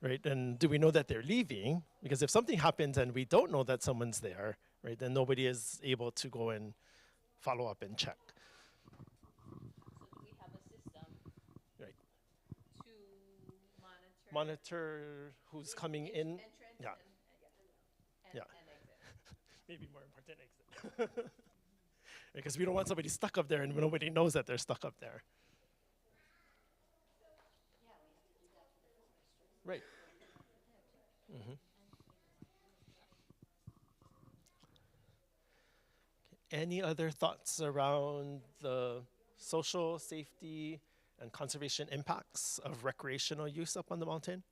right? And do we know that they're leaving? Because if something happens and we don't know that someone's there, right, then nobody is able to go and follow up and check. So do we have a system Right. to Monitor who's coming in. entrance Yeah. and Yeah. exit? Maybe more important, exit. Because we don't want somebody stuck up there and nobody knows that they're stuck up there. Right. Any other thoughts around the social safety and conservation impacts of recreational use up on the mountain?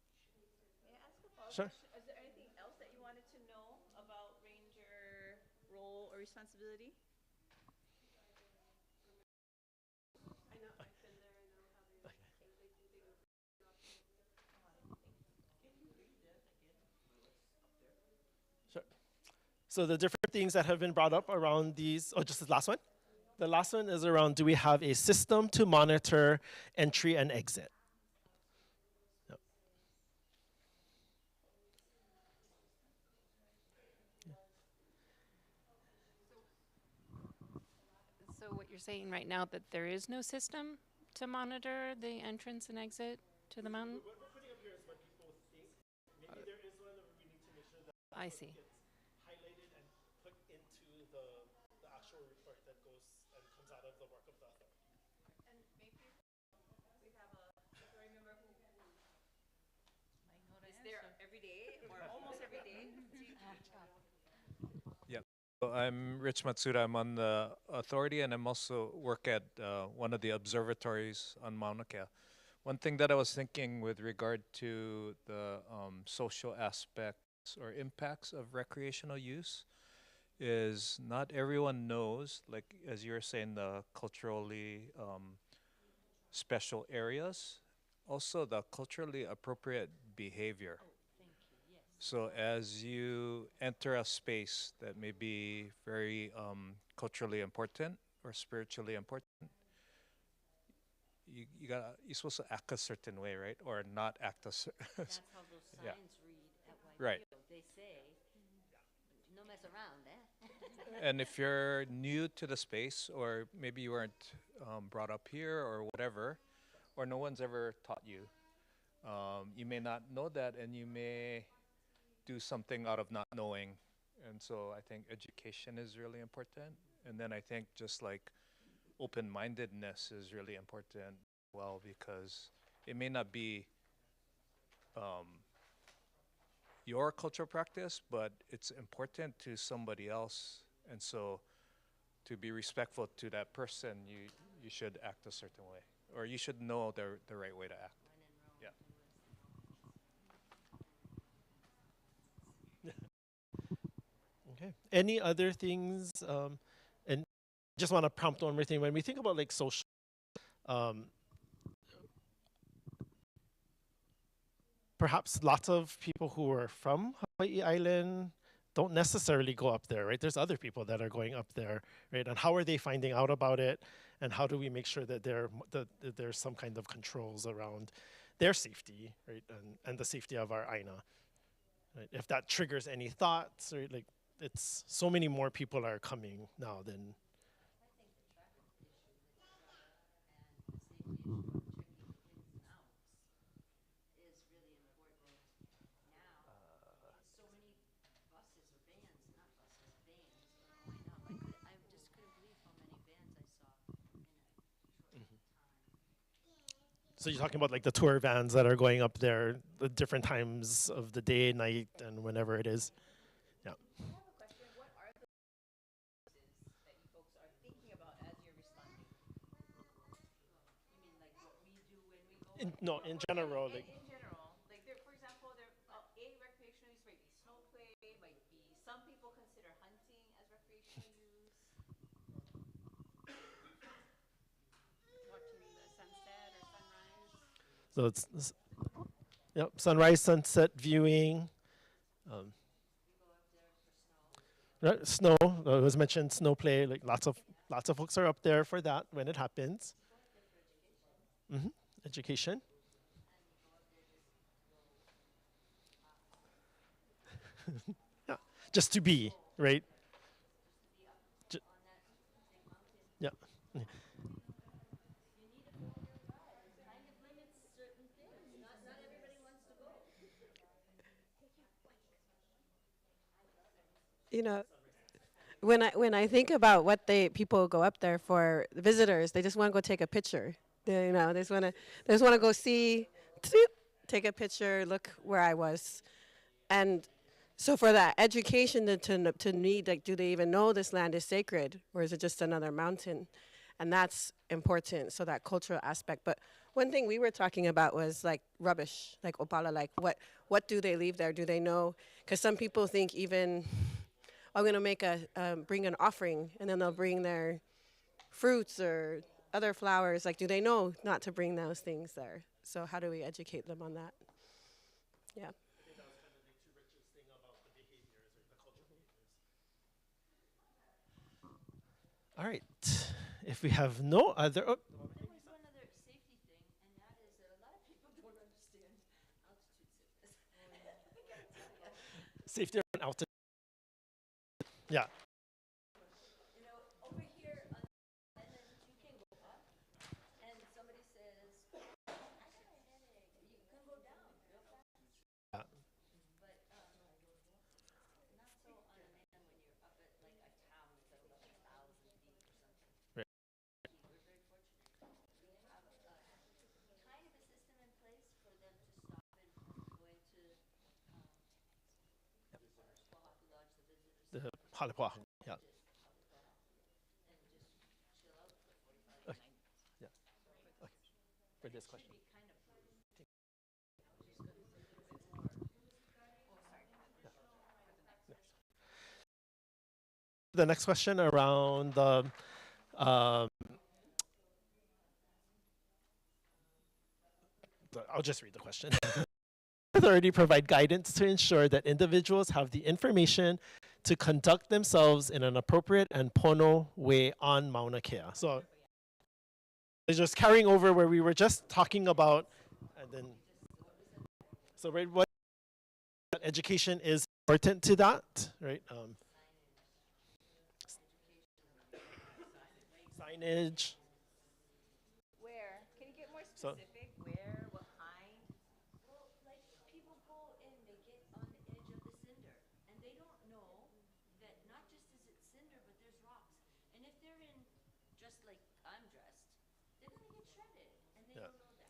May I ask a follow-up Sure. question? Is there anything else that you wanted to know about ranger role or responsibility? Sure. So the different things that have been brought up around these, oh, just the last one? The last one is around, do we have a system to monitor entry and exit? Yep. So what you're saying right now, that there is no system to monitor the entrance and exit to the mountain? I see. highlighted and put into the actual report that goes and comes out of the work of the authority. Is there every day or almost every day? Yep. So I'm Rich Matsuda. I'm on the authority, and I'm also work at one of the observatories on Mauna Kea. One thing that I was thinking with regard to the social aspects or impacts of recreational use is not everyone knows, like as you were saying, the culturally special areas, also the culturally appropriate behavior. So as you enter a space that may be very culturally important or spiritually important, you're supposed to act a certain way, right? Or not act a certain. That's how those signs Yeah. read at Right. They say, no mess around, eh? And if you're new to the space, or maybe you weren't brought up here or whatever, or no one's ever taught you, you may not know that, and you may do something out of not knowing. And so I think education is really important. And then I think just like open-mindedness is really important as well, because it may not be your cultural practice, but it's important to somebody else. And so to be respectful to that person, you should act a certain way, or you should know the right way to act. Yeah. Okay. Any other things? And just want to prompt one more thing. When we think about like social, um, perhaps lots of people who are from Hawaii Island don't necessarily go up there, right? There's other people that are going up there, right? And how are they finding out about it? And how do we make sure that that there's some kind of controls around their safety, right? And the safety of our Aina, right? If that triggers any thoughts, right? Like, it's so many more people are coming now than. So you're talking about like the tour vans that are going up there at different times of the day, night, and whenever it is. Yeah. I have a question. What are the that you folks are thinking about as you're responding? You mean like what we do when we go? No, in general, like. In general, like there, for example, there a recreational use might be snow play, might be some people consider hunting as recreational use. Watching the sunset or sunrise. So yep, sunrise, sunset viewing. Right, snow. It was mentioned snow play. Like lots of folks are up there for that when it happens. Education. Yeah, just to be right. Yeah. You know, when I think about what people go up there for, the visitors, they just want to go take a picture. They just want to go see, take a picture, look where I was, and so for that education to need, like, do they even know this land is sacred, or is it just another mountain? And that's important. So that cultural aspect. But one thing we were talking about was like rubbish, like opala, like what do they leave there? Do they know? Because some people think even, I'm going to bring an offering, and then they'll bring their fruits or other flowers. Like, do they know not to bring those things there? So how do we educate them on that? Yeah. All right. If we have no other. There was one other safety thing, and that is that a lot of people don't understand altitude sickness. Safety around altitude. Yeah. You know, over here on the island, you can go up, and somebody says, I got a headache. You can go down real fast. Yeah. But LAUPÄHOEHOE. Yeah. Okay. Yeah. Okay. For this question. The next question around the I'll just read the question. Authority provide guidance to ensure that individuals have the information to conduct themselves in an appropriate and pono way on Mauna Kea. So it's just carrying over where we were just talking about, and then so right, what education is important to that, right? Signage. Where? Can you get more So- specific? Where? What kind? Well, like people go in, they get on the edge of the cinder, and they don't know that not just is it cinder, but there's rocks. And if they're in just like I'm dressed, they're gonna get shredded, and they Yeah. don't know that.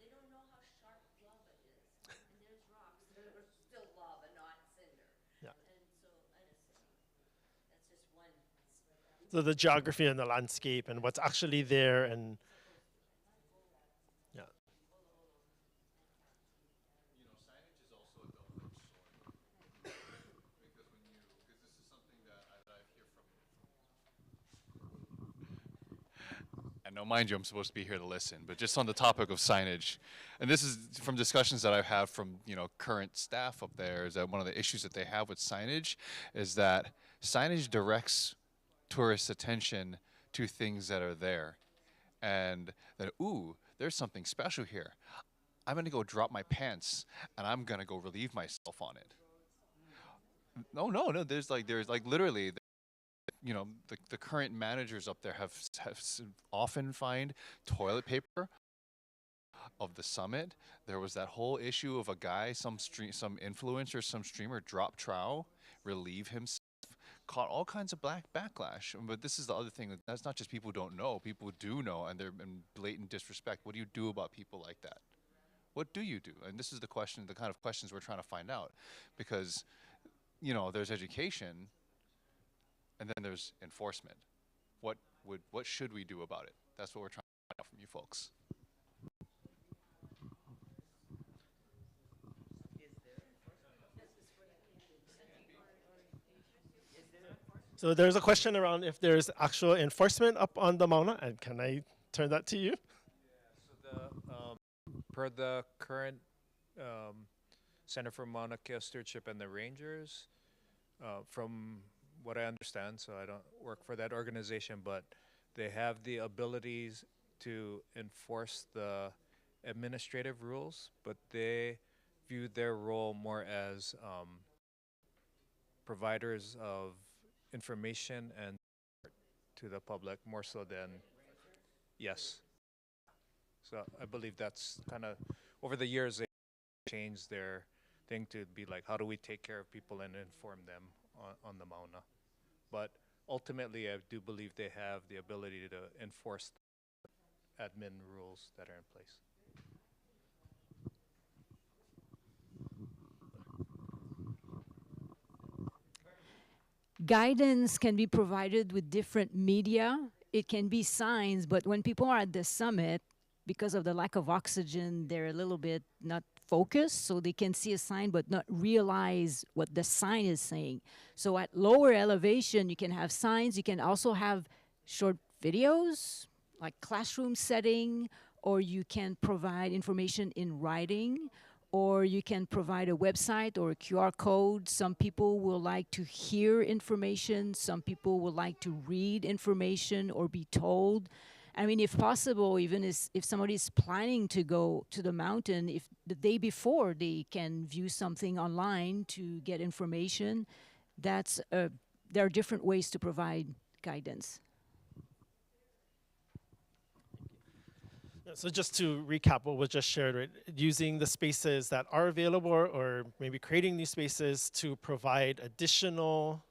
They don't know how sharp lava is, and there's rocks that are still lava, not cinder. Yeah. And so, that's just one. So the geography and the landscape and what's actually there, and yeah. You know, signage is also a double-edged sword. Because because this is something that I hear from. And now, mind you, I'm supposed to be here to listen, but just on the topic of signage, and this is from discussions that I've had from, current staff up there, is that one of the issues that they have with signage is that signage directs tourists' attention to things that are there. And that, ooh, there's something special here. I'm gonna go drop my pants and I'm gonna go relieve myself on it. No. There's like literally, the current managers up there have often find toilet paper of the summit. There was that whole issue of a guy, some influencer, some streamer dropped trowel, relieve himself, caught all kinds of backlash. But this is the other thing, that's not just people don't know, people do know, and they're in blatant disrespect. What do you do about people like that? What do you do? And this is the question, the kind of questions we're trying to find out, because there's education and then there's enforcement. What should we do about it? That's what we're trying to find out from you folks. So there's a question around if there's actual enforcement up on the Mauna, and can I turn that to you? So per the current Center for Mauna Kea Stewardship and the Rangers, from what I understand, so I don't work for that organization, but they have the abilities to enforce the administrative rules, but they view their role more as providers of information and to the public, more so than, yes. So I believe that's kind of, over the years, they changed their thing to be like, how do we take care of people and inform them on the Mauna? But ultimately, I do believe they have the ability to enforce admin rules that are in place. Guidance can be provided with different media. It can be signs, but when people are at the summit, because of the lack of oxygen, they're a little bit not focused, so they can see a sign but not realize what the sign is saying. So at lower elevation, you can have signs. You can also have short videos, like classroom setting, or you can provide information in writing, or you can provide a website or a QR code. Some people will like to hear information. Some people will like to read information or be told. I mean, if possible, even if somebody is planning to go to the mountain, if the day before they can view something online to get information, there are different ways to provide guidance. So just to recap what was just shared, right? Using the spaces that are available, or maybe creating these spaces to provide additional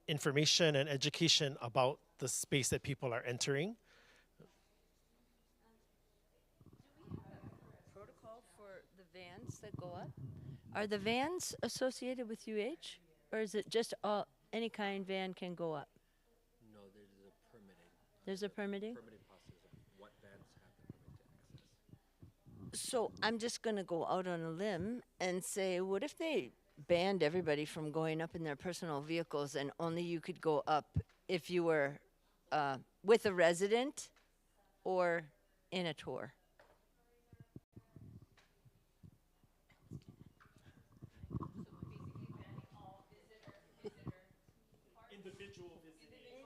information and education about the space that people are entering. Do we have a protocol for the vans that go up? Are the vans associated with UH? or is it just all, any kind van can go up? No, there's a permitting. There's a permitting? Permitting process of what vans have the permit to access. So I'm just going to go out on a limb and say, what if they banned everybody from going up in their personal vehicles and only you could go up if you were with a resident or in a tour? Individual visiting.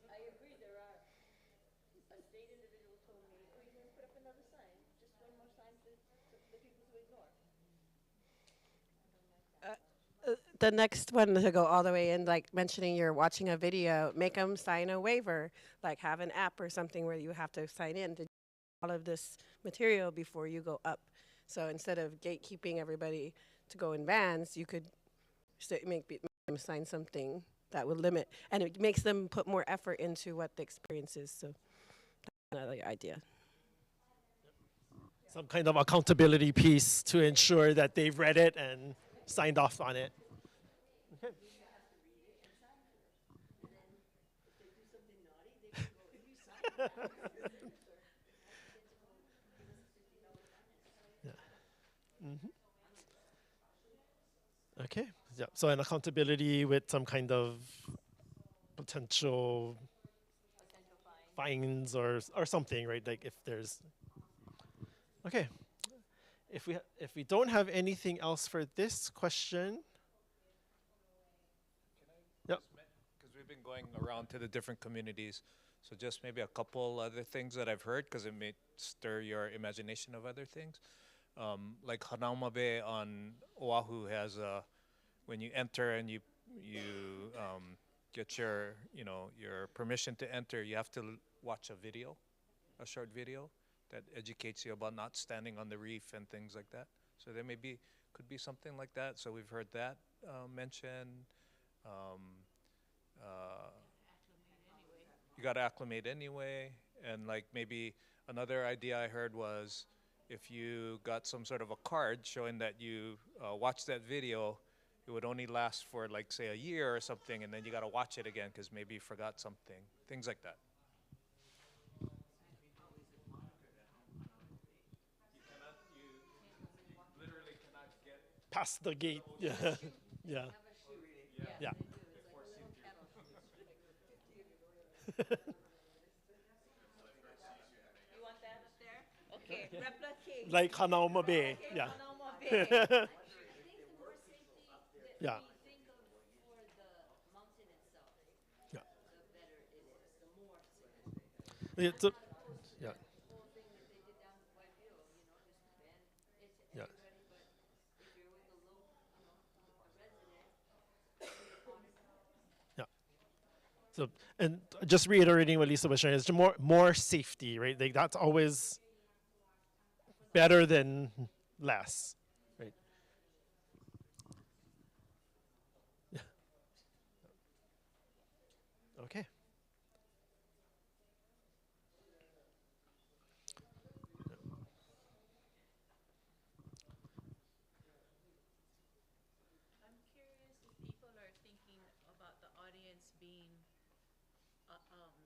I agree, there are. A state individual told me, oh, you can put up another sign, just one more sign for the people to ignore. The next one to go all the way in, like mentioning you're watching a video, make them sign a waiver, like have an app or something where you have to sign in to all of this material before you go up. So instead of gatekeeping everybody to go in vans, you could make them sign something that would limit, and it makes them put more effort into what the experience is. So that's another idea. Some kind of accountability piece to ensure that they've read it and signed off on it. Okay. Yeah. Okay. Yeah. So an accountability with some kind of potential fines or something, right? Like if there's. Okay. If we don't have anything else for this question. Yep. Because we've been going around to the different communities, so just maybe a couple other things that I've heard, because it may stir your imagination of other things. Like Hanauma Bay on Oahu has a, when you enter and you get your your permission to enter, you have to watch a video, a short video that educates you about not standing on the reef and things like that. So there could be something like that. So we've heard that mentioned. You got to acclimate anyway. And like maybe another idea I heard was if you got some sort of a card showing that you watched that video, it would only last for like say a year or something, and then you got to watch it again because maybe you forgot something, things like that. Past the gate. Yeah. Yeah. Yeah. You want that up there? Okay, replicate. Like Hanauma Bay. Okay, Yeah. Hanauma Bay. I think the more safety that Yeah. we think of for the mountain itself, Yeah. the better it is, the more safe. It's a, yeah. Yeah. Yeah. So, and just reiterating what Lisa was sharing, it's more safety, right? Like that's always better than less, right? Yeah. Okay. I'm curious if people are thinking about the audience being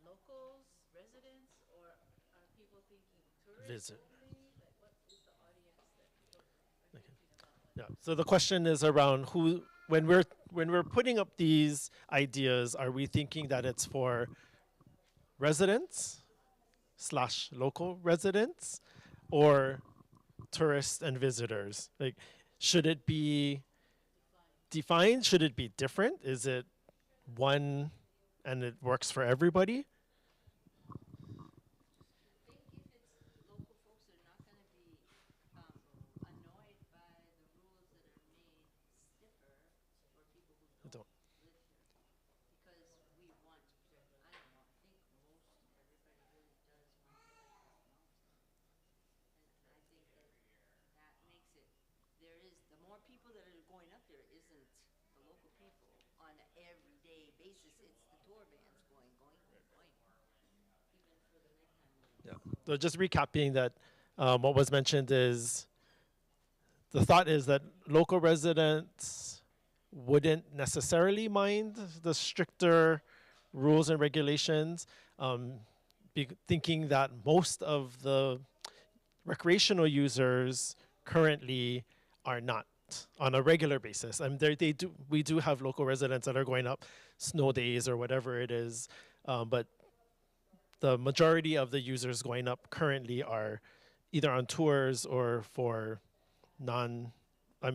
locals, residents, or are people thinking tourists? Visit. Only? Like, what is the audience that people are Okay. thinking about? Yeah. So the question is around who, when we're putting up these ideas, are we thinking that it's for residents / local residents or tourists and visitors? Like, should it be defined? Should it be different? Is it one and it works for everybody? People that are going up there isn't the local people on an everyday basis. It's the tour vans going. Even for the nighttime. Yeah. So just recapping that, what was mentioned is the thought is that local residents wouldn't necessarily mind the stricter rules and regulations, thinking that most of the recreational users currently are not on a regular basis. And we do have local residents that are going up snow days or whatever it is, but the majority of the users going up currently are either on tours or for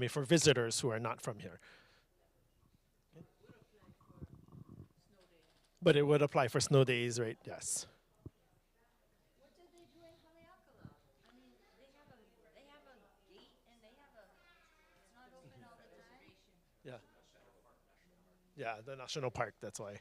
for visitors who are not from here. But it would apply for snow days, right? Yes. Yeah. Yeah, the national park, that's why.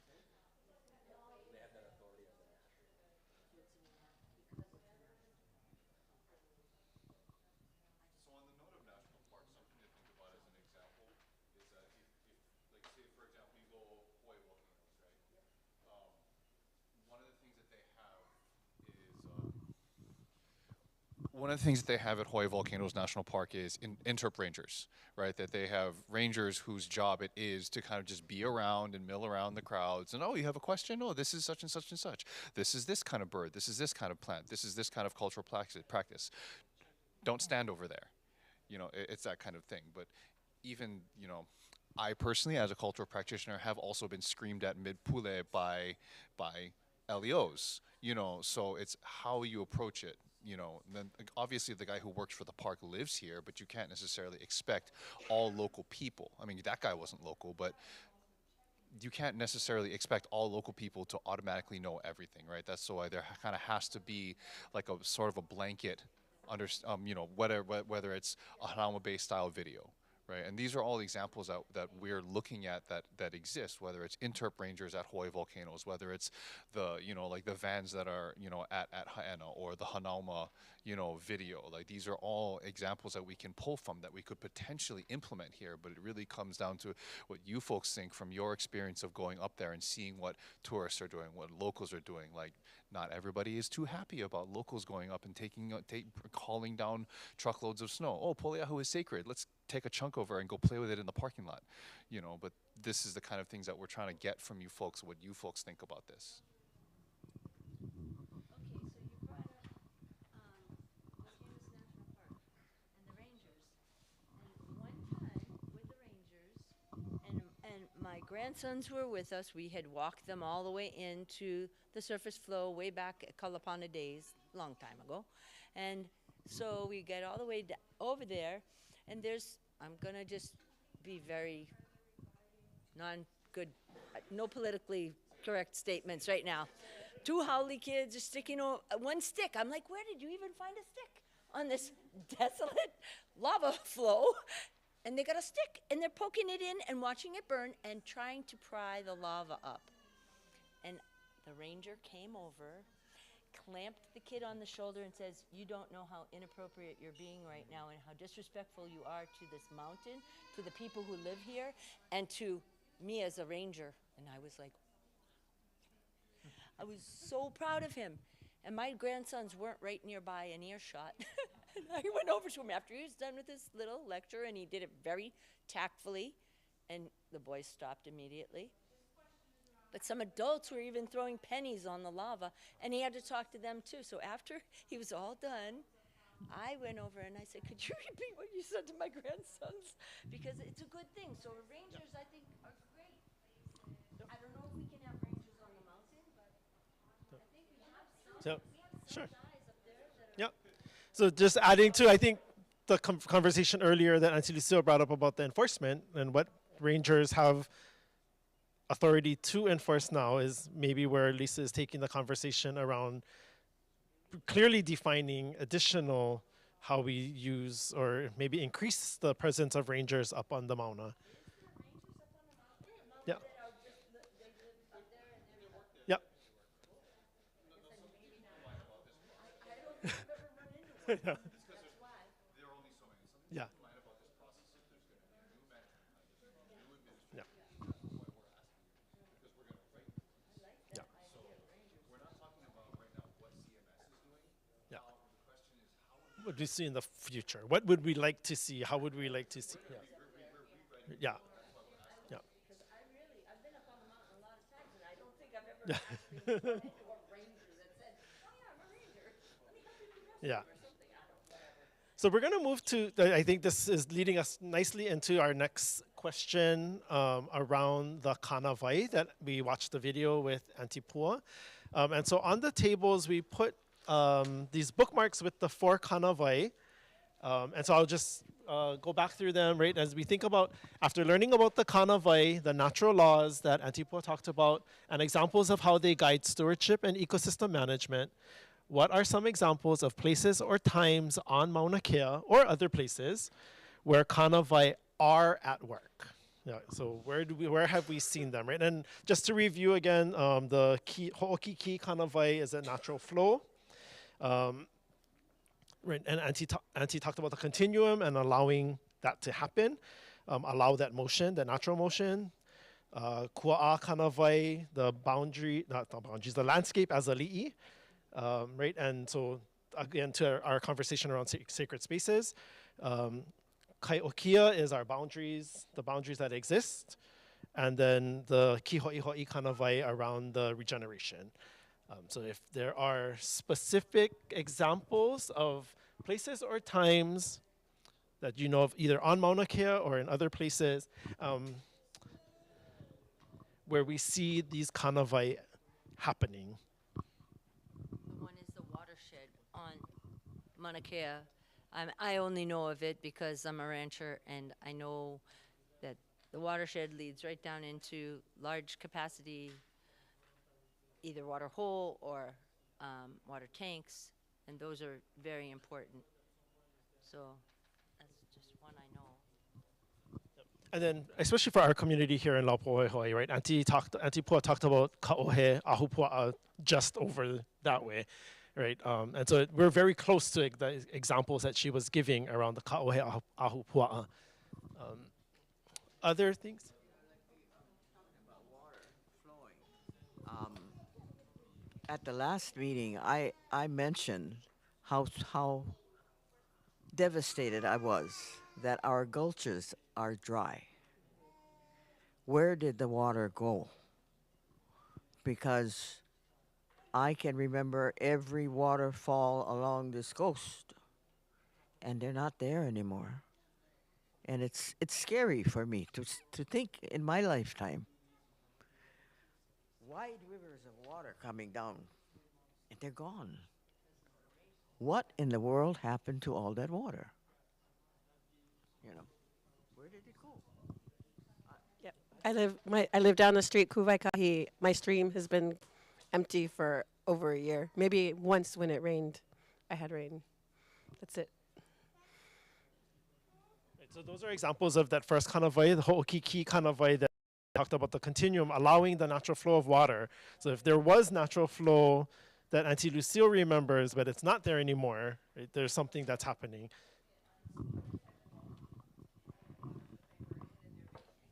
One of the things that they have at Hawaii Volcanoes National Park is interp rangers, right? That they have rangers whose job it is to kind of just be around and mill around the crowds. And, oh, you have a question? Oh, this is such and such and such. This is this kind of bird. This is this kind of plant. This is this kind of cultural practice. Don't stand over there. You know, it's that kind of thing. But even, you know, I personally, as a cultural practitioner, have also been screamed at mid-pule by LEOs. You know, so it's how you approach it. You know, then obviously the guy who works for the park lives here, but you can't necessarily expect all local people. I mean, that guy wasn't local, but you can't necessarily expect all local people to automatically know everything, right? That's why there kind of has to be like a sort of a blanket, you know, whether it's a Hanauma-based style video. Right, and these are all examples that we're looking at that exist, whether it's interp rangers at Hawaii Volcanoes, whether it's the, you know, like the vans that are, you know, at Haena, or the Hanauma, you know, video. Like, these are all examples that we can pull from that we could potentially implement here, but it really comes down to what you folks think from your experience of going up there and seeing what tourists are doing, what locals are doing. Like, not everybody is too happy about locals going up and hauling down truckloads of snow. Oh, Poliahu is sacred. Let's take a chunk over and go play with it in the parking lot. You know, but this is the kind of things that we're trying to get from you folks, what you folks think about this. My grandsons were with us. We had walked them all the way into the surface flow way back at Kalapana days, long time ago. And so we get all the way over there, and I'm gonna just be very non-good, no politically correct statements right now. Two haole kids are sticking one stick. I'm like, where did you even find a stick on this desolate lava flow? And they got a stick, and they're poking it in and watching it burn and trying to pry the lava up. And the ranger came over, clamped the kid on the shoulder and says, you don't know how inappropriate you're being right now and how disrespectful you are to this mountain, to the people who live here, and to me as a ranger. And I was like, I was so proud of him. And my grandsons weren't right nearby in earshot. And I went over to him after he was done with his little lecture, and he did it very tactfully, and the boys stopped immediately. But some adults were even throwing pennies on the lava, and he had to talk to them too. So after he was all done, I went over and I said, could you repeat what you said to my grandsons? Because it's a good thing. So rangers, I think, are great. I don't know if we can have rangers on the mountain, but I think we have some. Sure. Guys up there that are Yep. So just adding to, I think, the conversation earlier that Auntie Lucille brought up about the enforcement and what rangers have authority to enforce now is maybe where Lisa is taking the conversation around clearly defining additional how we use or maybe increase the presence of rangers up on the Mauna. Yeah. Yep. Yeah. Yeah. would we see in the future? What would we like to see? How would we like to see? Yeah. Yeah. Yeah. So we're going to move to, I think this is leading us nicely into our next question around the kanawai that we watched the video with Auntie Pua. And so on the tables, we put these bookmarks with the 4 kanawai. And so I'll just go back through them, right? As we think about, after learning about the kanawai, the natural laws that Auntie Pua talked about, and examples of how they guide stewardship and ecosystem management, what are some examples of places or times on Mauna Kea or other places where kanawai are at work? Yeah, so where have we seen them, right? And just to review again, the ho'okiki kanawai is a natural flow. Right, and Auntie talked about the continuum and allowing that to happen, allow that motion, that natural motion. Kua'a kanawai, the boundary, not the boundaries, the landscape as a li'i. Right, and so again to our conversation around sacred spaces, Kaiokia is our boundaries, the boundaries that exist, and then the kiho'iho'i kanawai around the regeneration. So if there are specific examples of places or times that you know of either on Mauna Kea or in other places where we see these kanawai happening. One is the watershed on Mauna Kea. I only know of it because I'm a rancher, and I know that the watershed leads right down into large capacity, either water hole or water tanks, and those are very important. So that's just one I know. And then, especially for our community here in LAUPÄHOEHOE, right? Auntie Pua talked about ka'ohe ahupua'a just over that way, right? And so we're very close to the examples that she was giving around the ka'ohe ahupua'a. Other things? At the last meeting, I mentioned how devastated I was that our gulches are dry. Where did the water go? Because I can remember every waterfall along this coast, and they're not there anymore. And it's scary for me to think in my lifetime. Wide rivers of water coming down, and they're gone. What in the world happened to all that water? You know, where did it go? Yep, I live down the street, Kuvaikahi. My stream has been empty for over a year. Maybe once when it rained, I had rain. That's it. Right, so those are examples of that first kanawai, the ho'okiki kanawai that talked about the continuum, allowing the natural flow of water. So if there was natural flow that Auntie Lucille remembers, but it's not there anymore, right, there's something that's happening.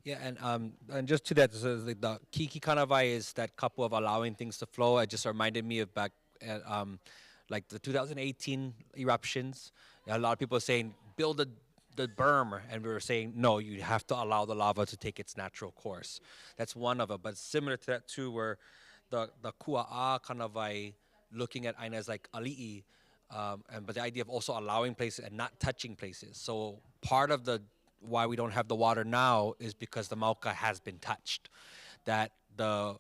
Yeah, and just to that, so the Kiki Kanawai is that couple of allowing things to flow. It just reminded me of back at like the 2018 eruptions. A lot of people are saying, build the berm, and we were saying, no, you have to allow the lava to take its natural course. That's one of it, but similar to that too, where the kua'a kanawai, looking at aina as like ali'i, but the idea of also allowing places and not touching places. So part of the why we don't have the water now is because the mauka has been touched. That the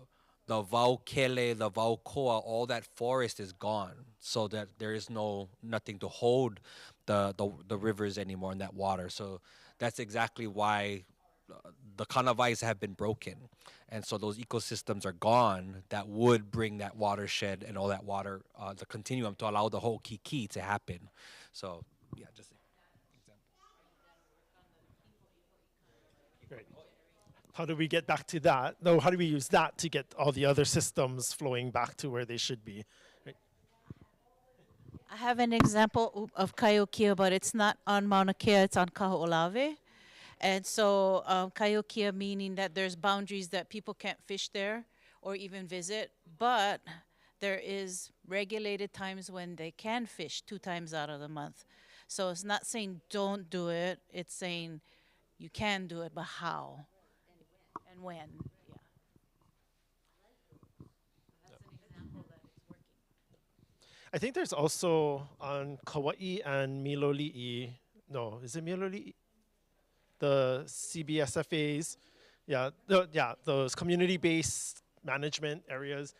vaukele, the vaukoa, all that forest is gone, so that there is nothing to hold the rivers anymore in that water. So that's exactly why the kanawais have been broken, and so those ecosystems are gone that would bring that watershed and all that water, the continuum, to allow the whole kiki to happen. So yeah, just an example. Great. How do we get back to that? No, how do we use that to get all the other systems flowing back to where they should be? Right. I have an example of Kaiokia, but it's not on Mauna Kea, it's on Kaho'olawe. And so Kaiokia meaning that there's boundaries that people can't fish there or even visit, but there is regulated times when they can fish 2 times out of the month. So it's not saying don't do it, it's saying you can do it, but how and when. Yeah. I think there's also on Kauai and Miloli'i. No, is it Miloli'i? The CBSFAs. Yeah, those community-based management areas.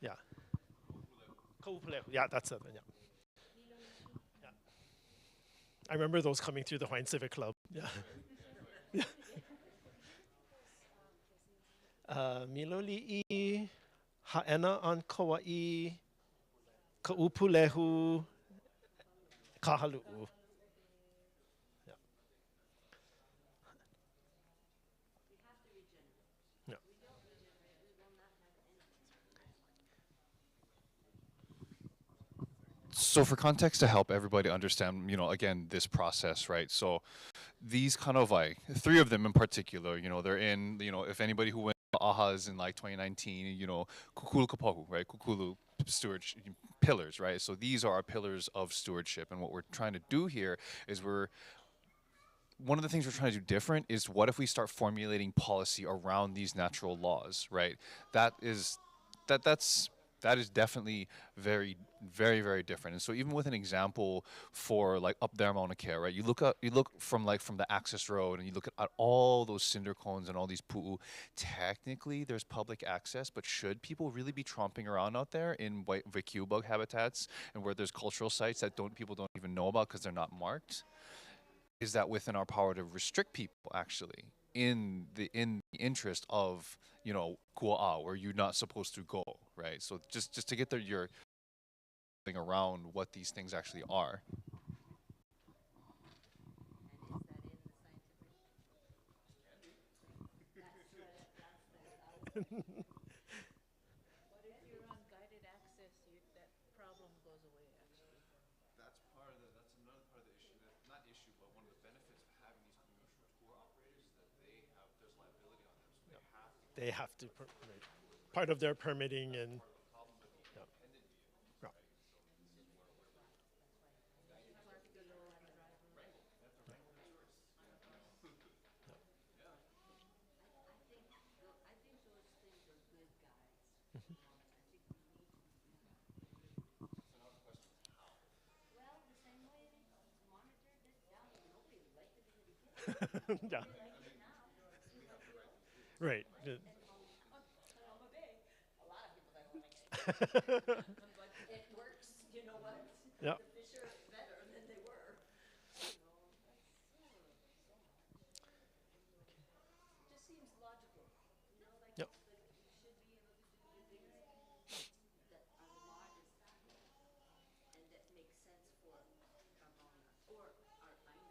Yeah. Kaupulehu. Yeah, that's it. Yeah. Yeah. I remember those coming through the Hawaiian Civic Club. Yeah. Yeah. Miloli'i, Ha'ena on Kauai, Ka'upulehu, Kahalu'u. Yeah. Yeah. So for context to help everybody understand, again, this process, right? So these kind of like, three of them in particular, they're in, if anybody who went to AHA's in like 2019, Kukulu Kapohu, right? Kukulu stewardship pillars, right? So these are our pillars of stewardship. And what we're trying to do here is one of the things we're trying to do different is what if we start formulating policy around these natural laws, right? That is definitely very, very, very different. And so even with an example for like up there Mauna Kea, right? You look from the access road and you look at all those cinder cones and all these pu'u. Technically, there's public access, but should people really be tromping around out there in vacuum bug habitats and where there's cultural sites that people don't even know about because they're not marked? Is that within our power to restrict people actually in the interest of kua'a, where you're not supposed to go, right? So just to get your thing around what these things actually are. They have to, part of their permitting and. Yeah. Yeah. Right. It works, you know what? Yeah. The fish are better than they were. Just seems logical. Yep. You should be able to do the things that are law designed and that make sense for Mauna or our Aina.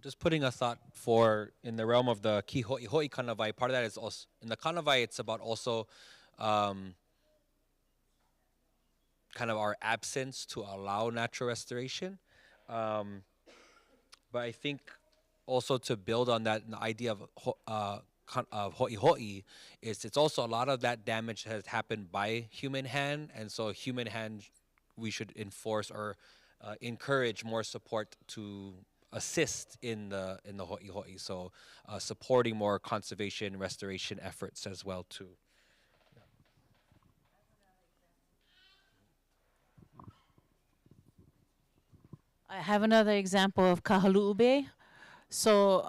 Just putting a thought for in the realm of the ki ho'i kanawai. Part of that is also in the kanawai. It's about also kind of our absence to allow natural restoration. But I think also to build on that, the idea of ho'i is it's also a lot of that damage has happened by human hand, and so human hand we should enforce or encourage more support to assist in the ho'i. So supporting more conservation restoration efforts as well too. I have another example of Kahalu'u. So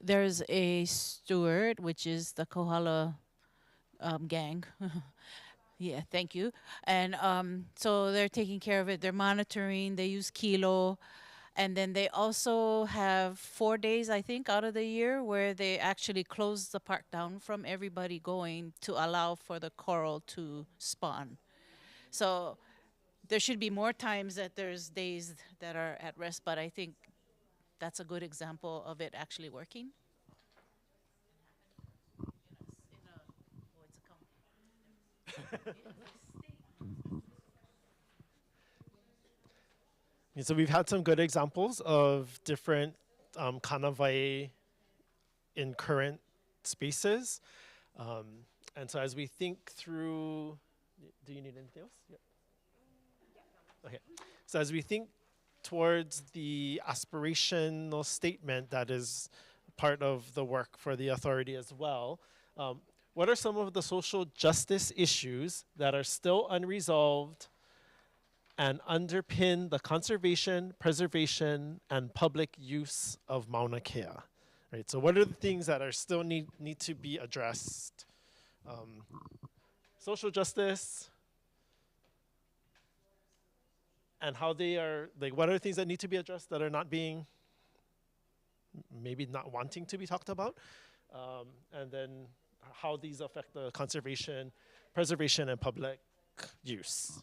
there's a steward, which is the Kohala gang. Yeah, thank you. And so they're taking care of it. They're monitoring. They use kilo. And then they also have 4 days, I think, out of the year where they actually close the park down from everybody going to allow for the coral to spawn. So there should be more times that there's days that are at rest, but I think that's a good example of it actually working. So we've had some good examples of different kanawai in current spaces. And so as we think through, do you need anything else? Yeah. Okay. So as we think towards the aspirational statement that is part of the work for the authority as well, what are some of the social justice issues that are still unresolved and underpin the conservation, preservation, and public use of Mauna Kea? Right, so what are the things that are still need to be addressed? Social justice, and how they are, like, what are the things that need to be addressed that are not being, maybe not wanting to be talked about? And then how these affect the conservation, preservation, and public use.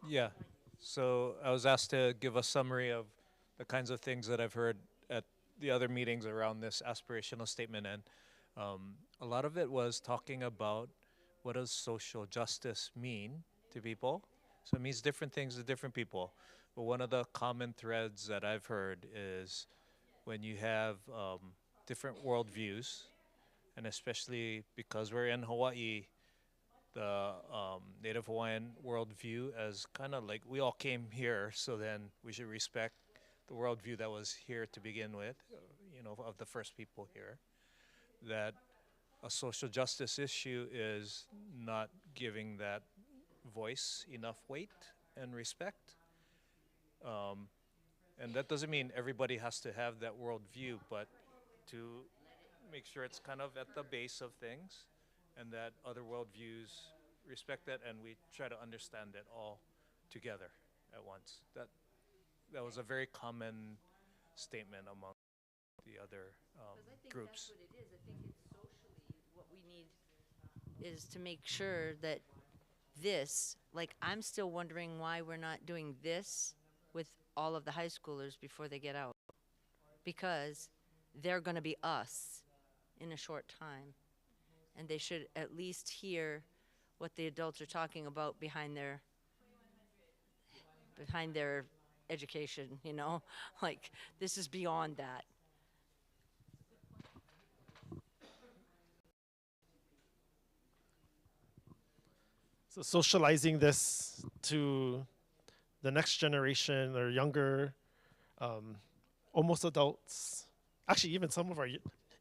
Yeah, so I was asked to give a summary of the kinds of things that I've heard at the other meetings around this aspirational statement, and a lot of it was talking about what does social justice mean to people. So it means different things to different people, but one of the common threads that I've heard is when you have different worldviews, and especially because we're in Hawaii, the Native Hawaiian worldview as kind of like we all came here, so then we should respect the worldview that was here to begin with, you know, of the first people here. That a social justice issue is not giving that voice enough weight and respect. And that doesn't mean everybody has to have that worldview, but to make sure it's kind of at the base of things, and that other worldviews respect that, and we try to understand it all together at once. That was a very common statement among the other groups. That's what it is. I think it's socially what we need is to make sure that this, like, I'm still wondering why we're not doing this with all of the high schoolers before they get out, because they're going to be us in a short time, and they should at least hear what the adults are talking about behind their education, you know? Like, this is beyond that. So socializing this to the next generation or younger, almost adults. Actually, even some of our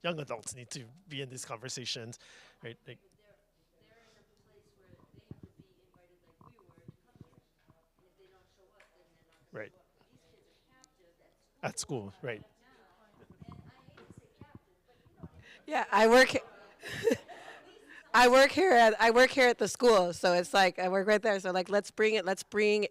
young adults need to be in these conversations, right? Like, right. At school, right. Yeah, I work here at the school, so it's like I work right there. So like let's bring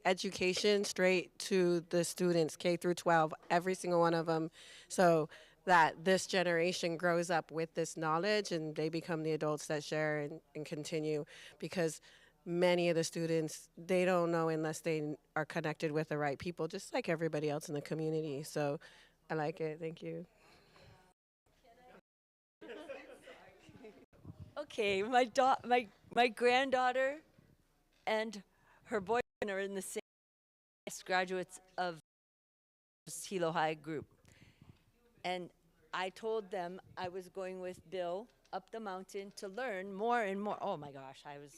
education straight to the students, K through 12, every single one of them, so that this generation grows up with this knowledge and they become the adults that share and continue, because many of the students, they don't know unless they are connected with the right people, just like everybody else in the community. So I like it. Thank you. Okay, my granddaughter and her boyfriend are in the same graduates of Hilo High group. And I told them I was going with Bill up the mountain to learn more and more. Oh my gosh, I was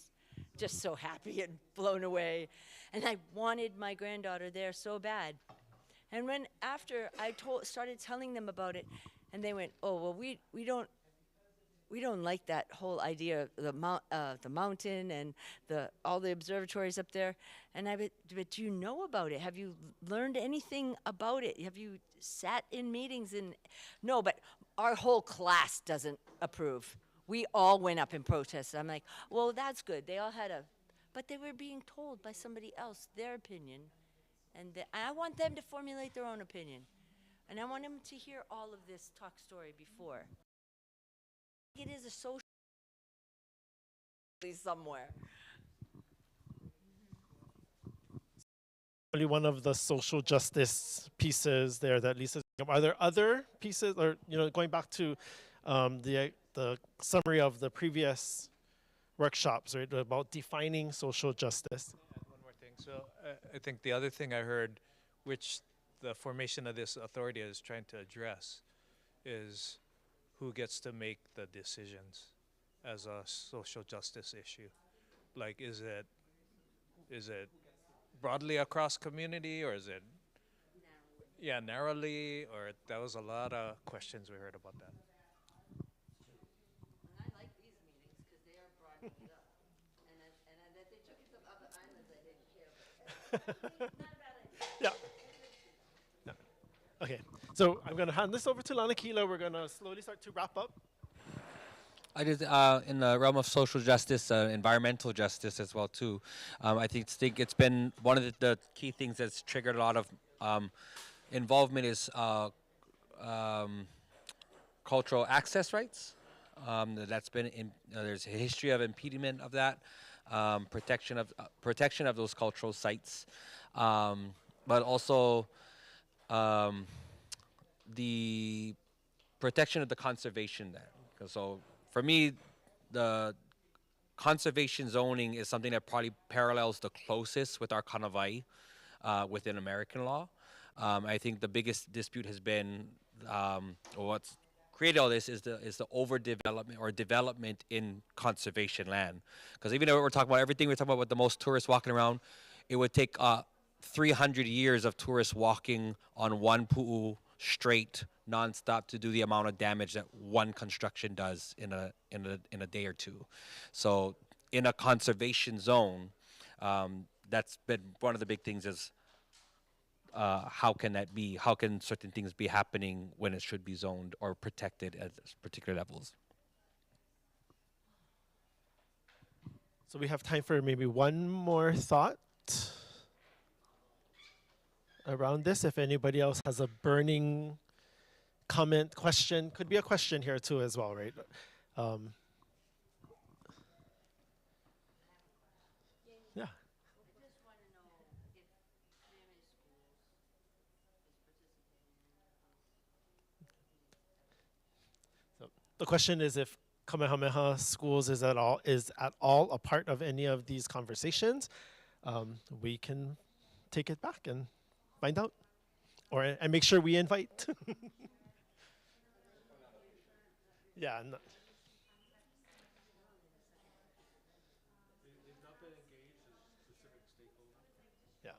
just so happy and blown away. And I wanted my granddaughter there so bad. And when after I started telling them about it, and they went, oh, well, we don't like that whole idea of the mountain and all the observatories up there. And but do you know about it? Have you learned anything about it? Have you sat in meetings? No, but our whole class doesn't approve. We all went up and protested. I'm like, well, that's good. They all had but they were being told by somebody else their opinion. And I want them to formulate their own opinion. And I want them to hear all of this talk story before. It is a social somewhere. Only one of the social justice pieces there that Lisa. Are there other pieces, or going back to the summary of the previous workshops, right, about defining social justice? One more thing. So I think the other thing I heard, which the formation of this authority is trying to address, is who gets to make the decisions as a social justice issue. Like, is it broadly across community, or is it narrowly, or that was a lot of questions we heard about that. And I like these meetings because they are broadening it up. And that they took it to other islands I didn't care about. Not a bad idea. Yeah. Okay, so I'm going to hand this over to Lanakila. We're going to slowly start to wrap up. I just, in the realm of social justice, environmental justice as well too. I think it's been one of the key things that's triggered a lot of involvement is cultural access rights. That's been there's a history of impediment of that, protection of those cultural sites, but also the protection of the conservation there. So for me, the conservation zoning is something that probably parallels the closest with our kanawai within American law. I think the biggest dispute has been, or what's created all this is the overdevelopment or development in conservation land. Because even though we're talking about everything, we're talking about the most tourists walking around, it would take 300 years of tourists walking on one pu'u straight, nonstop, to do the amount of damage that one construction does in a day or two. So in a conservation zone, that's been one of the big things is how can that be? How can certain things be happening when it should be zoned or protected at particular levels? So we have time for maybe one more thought around this. If anybody else has a burning comment, question, could be a question here too as well, right? Yeah. So the question is if Kamehameha Schools is at all a part of any of these conversations. We can take it back and find out, and make sure we invite. Yeah. No. Yeah.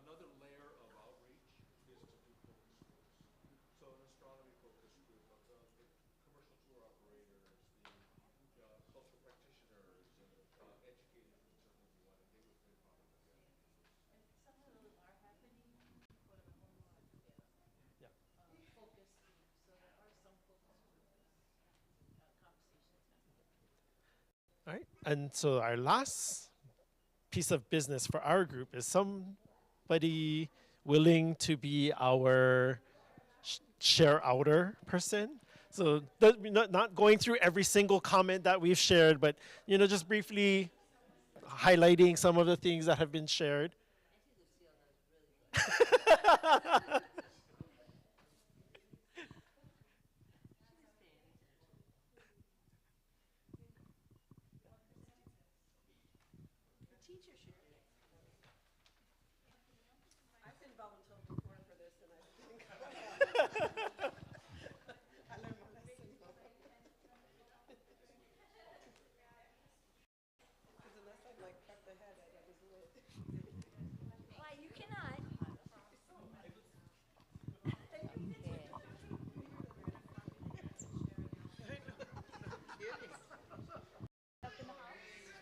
Another layer of outreach is to do focus groups. So an astronomy focus group, the commercial tour operators, the cultural practitioners, educators would certainly be one, and they would fit probably together. And some of those are happening for the Yeah. focus groups. So there are some focus groups conversations happening. All right. And so our last piece of business for our group is somebody willing to be our share-outer person. So not going through every single comment that we've shared, but just briefly highlighting some of the things that have been shared. I've been voluntold before for this, and I think I learned my lesson. Because unless I prep the head, I never do it. Why, you cannot.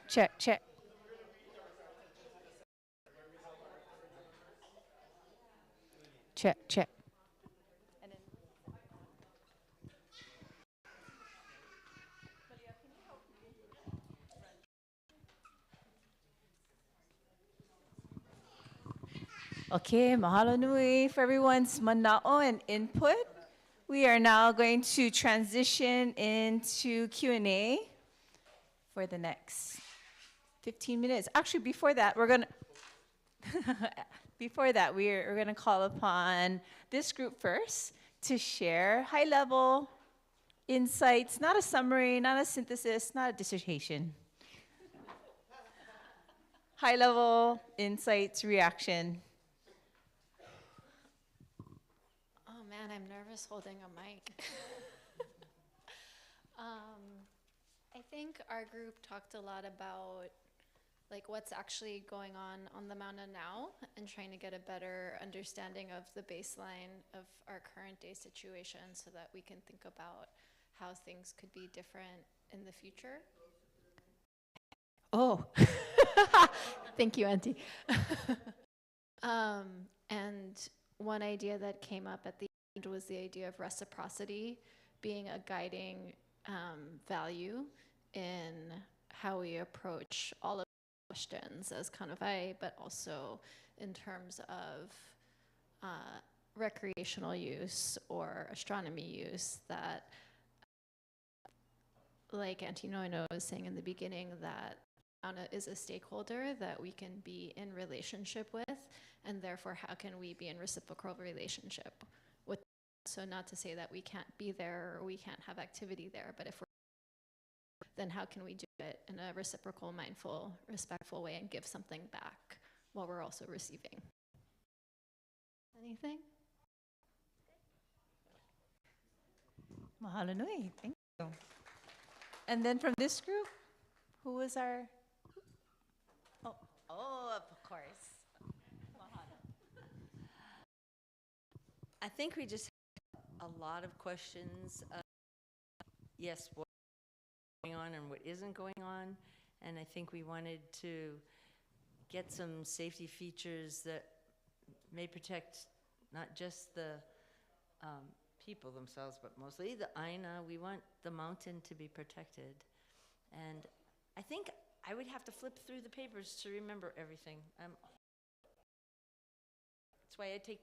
Check, check. Check, check. Okay, mahalo nui for everyone's mana'o and input. We are now going to transition into Q&A for the next 15 minutes. Actually, before that, we're going to call upon this group first to share high-level insights, not a summary, not a synthesis, not a dissertation. High-level insights, reaction. Oh man, I'm nervous holding a mic. I think our group talked a lot about like what's actually going on the MAUNA now and trying to get a better understanding of the baseline of our current day situation so that we can think about how things could be different in the future. Oh, thank you, Auntie. And one idea that came up at the end was the idea of reciprocity being a guiding value in how we approach all of the questions as Kanawai, but also in terms of recreational use or astronomy use that, like Auntie Noino was saying in the beginning, that MAUNA is a stakeholder that we can be in relationship with, and therefore how can we be in reciprocal relationship with them? So not to say that we can't be there or we can't have activity there, but if we're then how can we do it in a reciprocal, mindful, respectful way and give something back while we're also receiving? Anything? Mahalo nui, thank you. And then from this group, who was our, oh, of course. I think we just have a lot of questions. Yes, what's going on and what isn't going on. And I think we wanted to get some safety features that may protect not just the people themselves, but mostly the Aina. We want the mountain to be protected. And I think I would have to flip through the papers to remember everything. That's why I take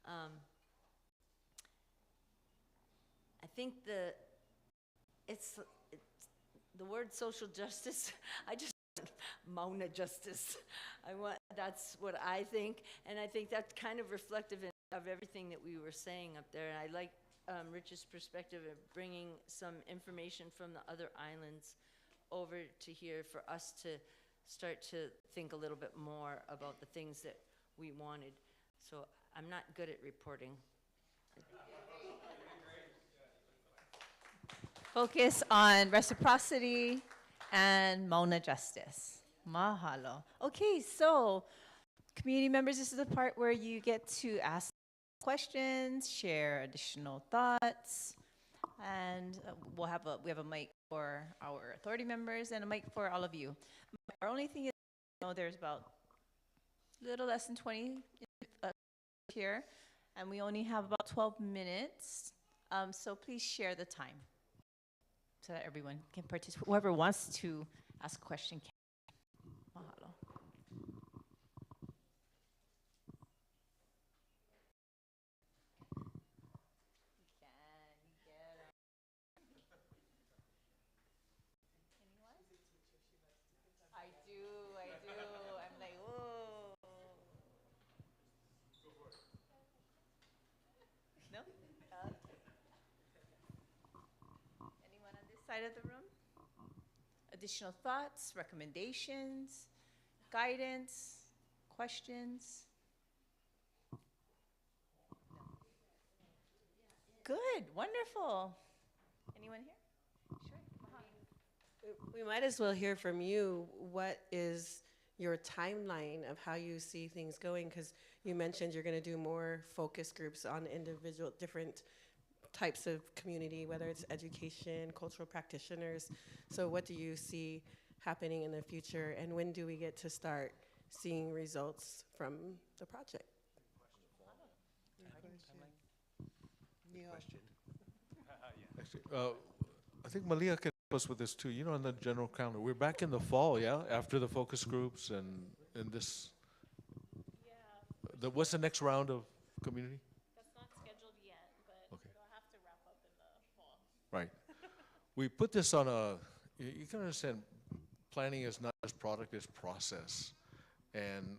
I think it's the word social justice. I just want MAUNA justice. That's what I think, and I think that's kind of reflective of everything that we were saying up there. And I like Rich's perspective of bringing some information from the other islands over to here for us to start to think a little bit more about the things that we wanted. So I'm not good at reporting. Focus on reciprocity and MAUNA justice. Mahalo. Okay, so community members, this is the part where you get to ask questions, share additional thoughts, and we have a mic for our authority members and a mic for all of you. Our only thing is, there's about a little less than 20 here, and we only have about 12 minutes, so please share the time so that everyone can participate. Whoever wants to ask a question can. Mahalo. I do. I'm like, whoa. No? Okay. Anyone on this side of the room? Additional thoughts, recommendations, guidance, questions? No. Good, wonderful. Anyone here? Sure. We might as well hear from you. What is your timeline of how you see things going? Because you mentioned you're going to do more focus groups on individual different types of community, whether it's education, cultural practitioners. So what do you see happening in the future, and when do we get to start seeing results from the project? Actually, I think Malia can help us with this too. You know, on the general calendar, we're back in the fall, yeah, after the focus groups and this. Yeah. What's the next round of community? That's not scheduled yet, but Right. We put this on a, you can understand, planning is not just product, it's process. And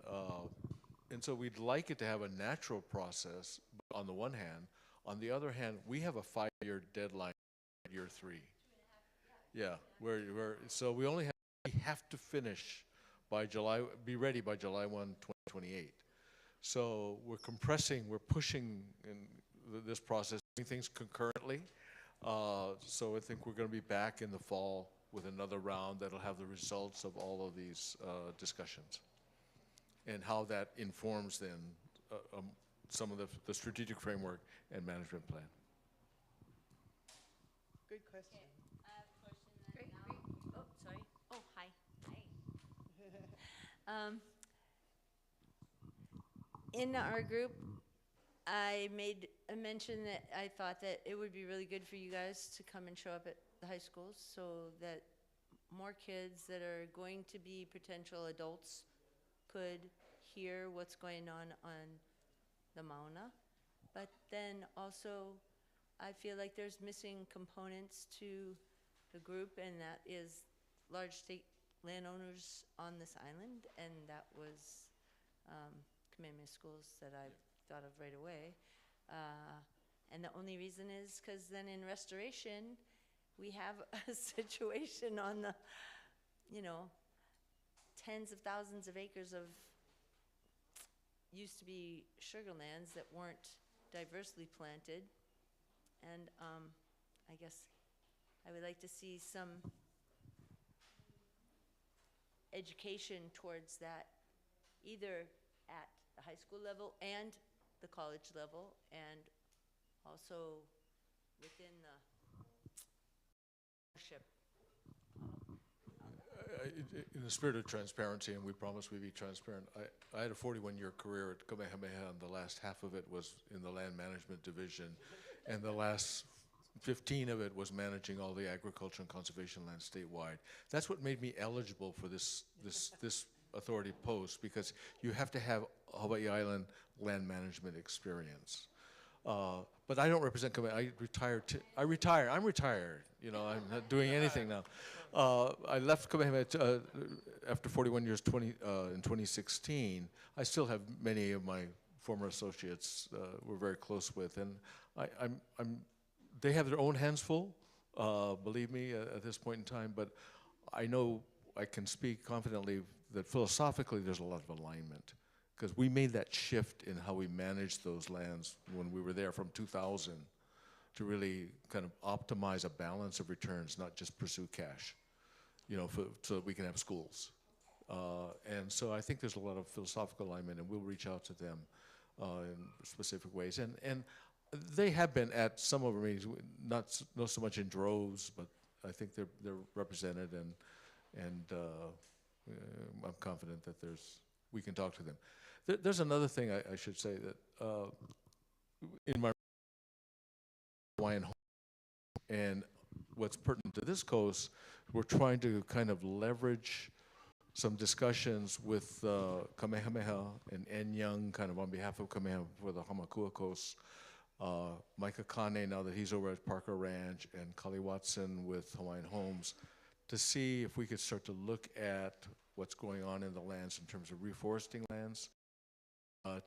so we'd like it to have a natural process on the one hand. On the other hand, we have a 5-year deadline at year 3. Yeah, so we have to finish by July, be ready by July 1, 2028. So we're compressing, we're pushing in this process, doing things concurrently. So I think we're going to be back in the fall with another round that'll have the results of all of these discussions and how that informs then some of the strategic framework and management plan. Good question. Great. Oh, sorry. Oh, hi. In our group, I made a mention that I thought that it would be really good for you guys to come and show up at the high schools so that more kids that are going to be potential adults could hear what's going on the MAUNA. But then also, I feel like there's missing components to the group, and that is large state landowners on this island, and that was Kamehameha Schools that I thought of right away. And the only reason is because then in restoration, we have a situation on the, tens of thousands of acres of used to be sugar lands that weren't diversely planted. And I guess I would like to see some education towards that, either at the high school level and the college level, and also within the ownership. In the spirit of transparency, and we promise we'd be transparent, I had a 41-year career at Kamehameha, and the last half of it was in the land management division, and the last 15 of it was managing all the agriculture and conservation land statewide. That's what made me eligible for this authority post, because you have to have Hawaii Island land management experience. But I don't represent Kamehameha. I'm retired. I'm not doing anything now. I left Kamehameha after 41 years in 2016. I still have many of my former associates we're very close with, and they have their own hands full, believe me, at this point in time, but I know I can speak confidently that philosophically there's a lot of alignment, because we made that shift in how we managed those lands when we were there from 2000 to really kind of optimize a balance of returns, not just pursue cash, so that we can have schools. And so I think there's a lot of philosophical alignment, and we'll reach out to them in specific ways. And they have been at some of our meetings, not so much in droves, but I think they're represented, and I'm confident that we can talk to them. There's another thing I should say, that in my Hawaiian home, and what's pertinent to this coast, we're trying to kind of leverage some discussions with Kamehameha and N. Young, kind of on behalf of Kamehameha for the Hamakua Coast, Micah Kane, now that he's over at Parker Ranch, and Kali Watson with Hawaiian Homes, to see if we could start to look at what's going on in the lands in terms of reforesting lands,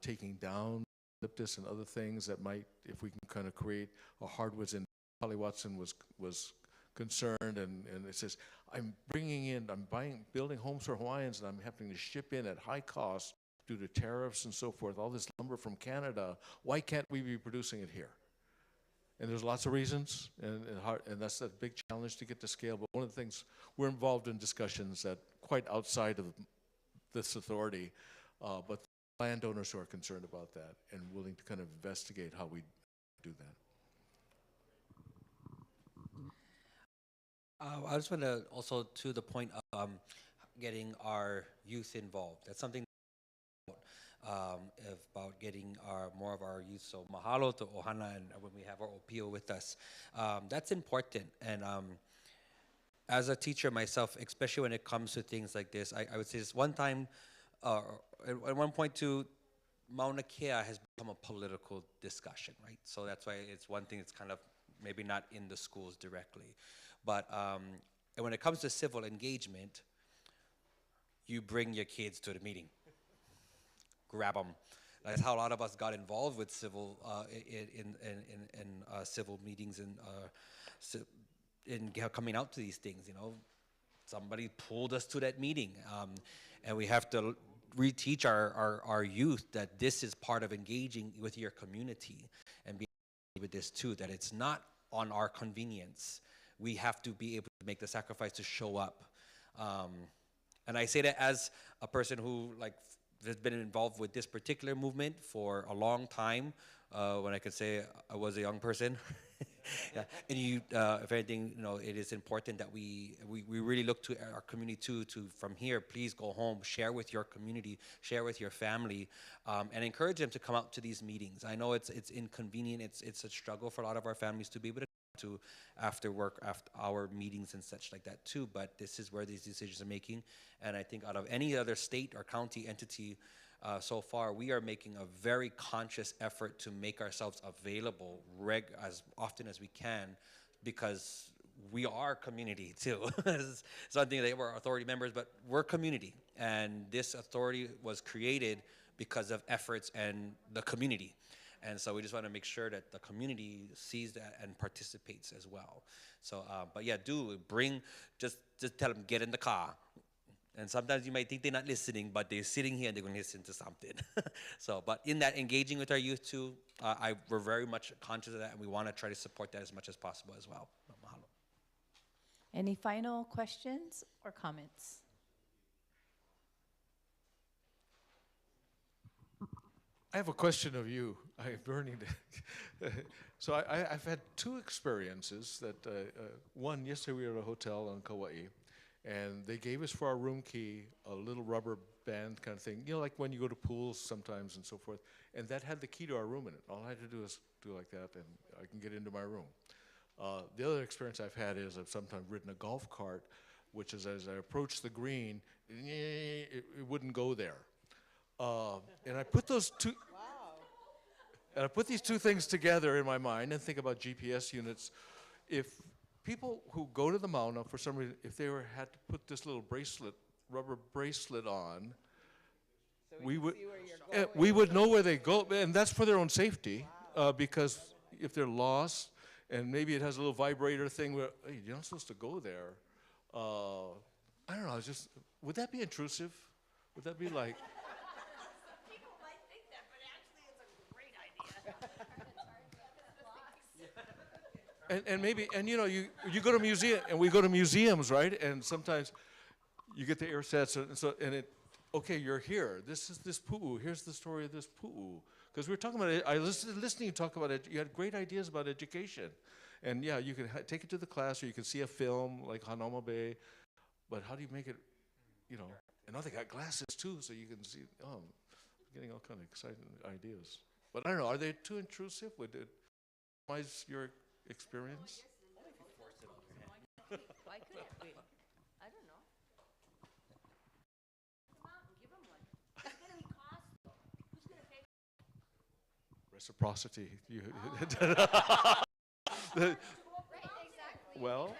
taking down eucalyptus and other things that might, if we can kind of create a hardwoods. And Kali Watson was concerned, and it says, I'm building homes for Hawaiians, and I'm having to ship in at high cost due to tariffs and so forth, all this lumber from Canada. Why can't we be producing it here? And there's lots of reasons, and that's a big challenge to get to scale. But one of the things, we're involved in discussions that quite outside of this authority, but landowners who are concerned about that and willing to kind of investigate how we do that. I just want to also, to the point of getting our youth involved. That's something about getting more of our youth. So mahalo to Ohana, and when we have our Opio with us, that's important. And as a teacher myself, especially when it comes to things like this, I would say this one time, at one point too, Mauna Kea has become a political discussion, right? So that's why it's one thing that's kind of maybe not in the schools directly. But and when it comes to civil engagement, you bring your kids to the meeting. Grab them. That's how a lot of us got involved with civil civil meetings and coming out to these things. You know, somebody pulled us to that meeting, and we have to reteach our youth that this is part of engaging with your community and being with this too. That it's not on our convenience. We have to be able to make the sacrifice to show up. And I say that as a person who has been involved with this particular movement for a long time, when I can say I was a young person. Yeah. And you, if anything, you know, it is important that we really look to our community too, to from here, please go home, share with your community, share with your family, and encourage them to come out to these meetings. I know it's inconvenient, it's a struggle for a lot of our families to be able to after work, after our meetings and such like that too, but this is where these decisions are making. And I think out of any other state or county entity so far, we are making a very conscious effort to make ourselves available as often as we can, because we are community too. It's something that we're authority members, but we're community. And this authority was created because of efforts and the community. And so we just want to make sure that the community sees that and participates as well. So, but yeah, just tell them, get in the car. And sometimes you might think they're not listening, but they're sitting here and they're going to listen to something. So, but in that engaging with our youth too, we're very much conscious of that, and we want to try to support that as much as possible as well. Mahalo. Any final questions or comments? I have a question of you. I'm burning to so I've had two experiences. That one, yesterday we were at a hotel in Kauai, and they gave us for our room key a little rubber band kind of thing, you know, like when you go to pools sometimes and so forth, and that had the key to our room in it. All I had to do is do like that, and I can get into my room. The other experience I've had is I've sometimes ridden a golf cart, which is as I approach the green, it wouldn't go there. And I put those two, and I put these two things together in my mind and think about GPS units. If people who go to the Mauna, for some reason, if they had to put this little rubber bracelet on, so we would know where they go, and that's for their own safety, because if they're lost, and maybe it has a little vibrator thing where, hey, you're not supposed to go there. I don't know, would that be intrusive? Would that be like... And maybe, and you know, you go to museum, and we go to museums, right? And sometimes you get the air sets, okay, you're here. This is this pu'u. Here's the story of this pu'u. Because we were talking about it, I listened you talk about it. You had great ideas about education. And yeah, you can take it to the class, or you can see a film like Hanoma Bay. But how do you make it, you know? And now they got glasses too, so you can see, getting all kind of exciting ideas. But I don't know, are they too intrusive? Would it minimize your experience? Why couldn't we? I don't know. Come out and give them one. It's going to be cost, though. Who's going to pay? Reciprocity. Right, exactly. Well,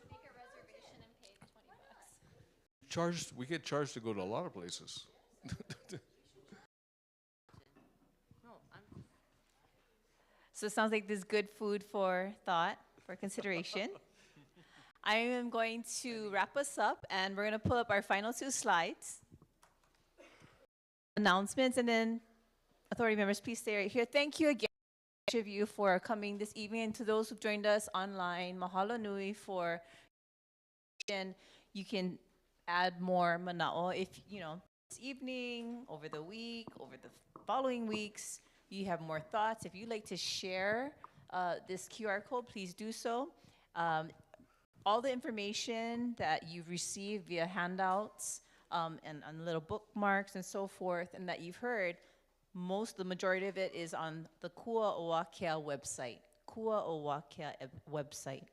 make a reservation and pay $20. we get charged to go to a lot of places. So it sounds like there's good food for thought, for consideration. I am going to wrap us up, and we're going to pull up our final two slides. Announcements, and then authority members, please stay right here. Thank you again, each of you, for coming this evening, and to those who joined us online, mahalo nui for. And you can add more mana'o if, you know, this evening, over the week, over the following weeks, you have more thoughts. If you'd like to share this QR code, please do so. All the information that you've received via handouts and little bookmarks and so forth, and that you've heard, the majority of it is on the Kua'oa Kea website. Kua'oa Kea website.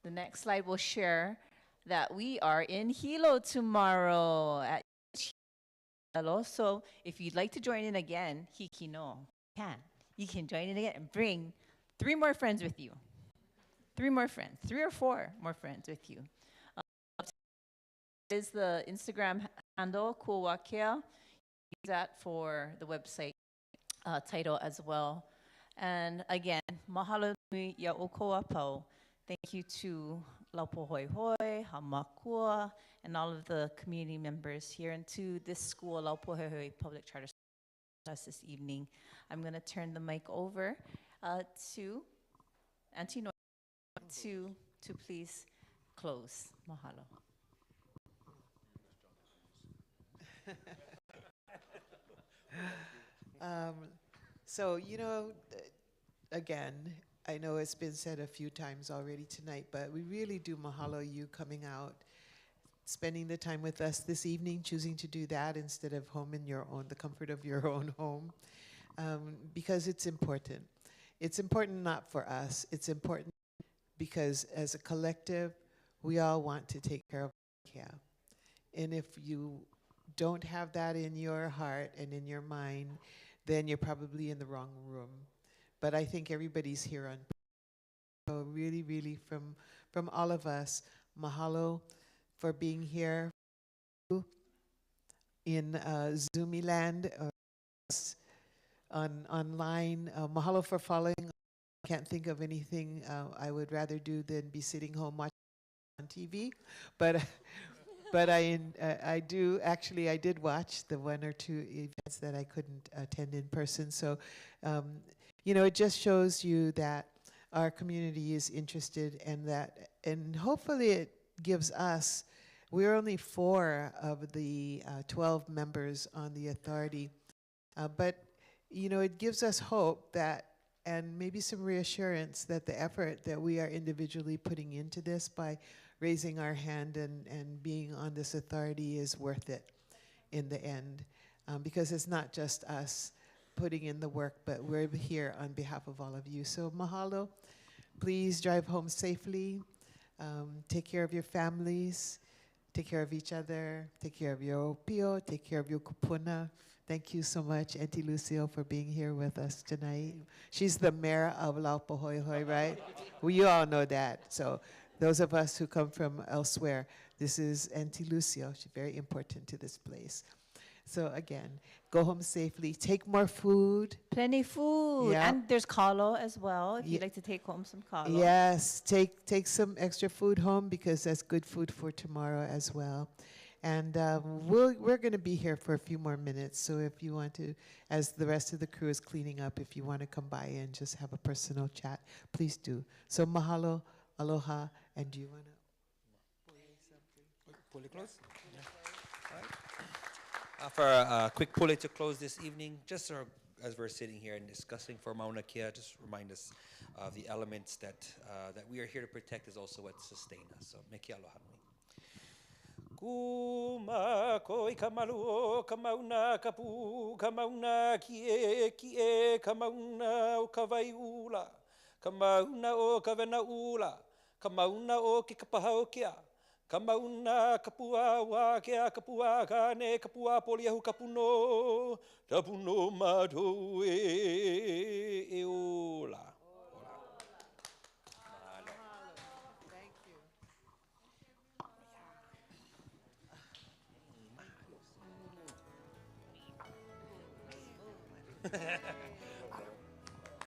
The next slide will share that we are in Hilo tomorrow at Hilo. So if you'd like to join in again, Hiki no, you can join in again and bring 3 more friends with you. 3 more friends, 3 or 4 more friends with you. Is the Instagram handle, Kuwakea. Use that for the website title as well. And again, mahalo nui ia o koa pau. Thank you to LAUPÄHOEHOE, Hamakua, and all of the community members here, and to this school, LAUPÄHOEHOE Public Charter School, this evening. I'm going to turn the mic over to Auntie Noy to please close. Mahalo. So, you know, again, I know it's been said a few times already tonight, but we really do mahalo you coming out, spending the time with us this evening, choosing to do that instead of home in your own, the comfort of your own home, because it's important. It's important not for us, it's important because as a collective, we all want to take care of Mauna Kea. And if you don't have that in your heart and in your mind, then you're probably in the wrong room. But I think everybody's here on. So really, really from all of us, mahalo for being here in Zoomiland online. Mahalo for following. I can't think of anything I would rather do than be sitting home watching on TV, but. But I did watch the 1 or 2 events that I couldn't attend in person. So, you know, it just shows you that our community is interested, and hopefully it gives us, we're only 4 of the 12 members on the authority, but, you know, it gives us hope that, and maybe some reassurance that the effort that we are individually putting into this by raising our hand and being on this authority is worth it in the end. Because it's not just us putting in the work, but we're here on behalf of all of you. So mahalo, please drive home safely, take care of your families, take care of each other, take care of your opio, take care of your kupuna. Thank you so much, Auntie Lucio, for being here with us tonight. She's the mayor of LAUPÄHOEHOE, right? Well, you all know that. So those of us who come from elsewhere, this is Auntie Lucio. She's very important to this place. So again, go home safely. Take more food. Plenty food. Yeah. And there's kalo as well, if you'd like to take home some kalo. Yes, take some extra food home because that's good food for tomorrow as well. And we're going to be here for a few more minutes. So if you want to, as the rest of the crew is cleaning up, if you want to come by and just have a personal chat, please do. So mahalo, aloha, and do you want to say something? Pull it close? Yeah. All right. For a quick pull it to close this evening, just as we're sitting here and discussing for Mauna Kea, just remind us of the elements that we are here to protect is also what sustain us. So meki aloha nui. Kuma koi ka malu o ka mauna ka pu, ka mauna ki e, ka mauna o ka vai ula, ka mauna o ka vena ula, ka mauna o ke kapahau kia, ka mauna ka pua wa kia, ka pua ka ne, ka pua poliahu ka puno, ta puno matou e ola.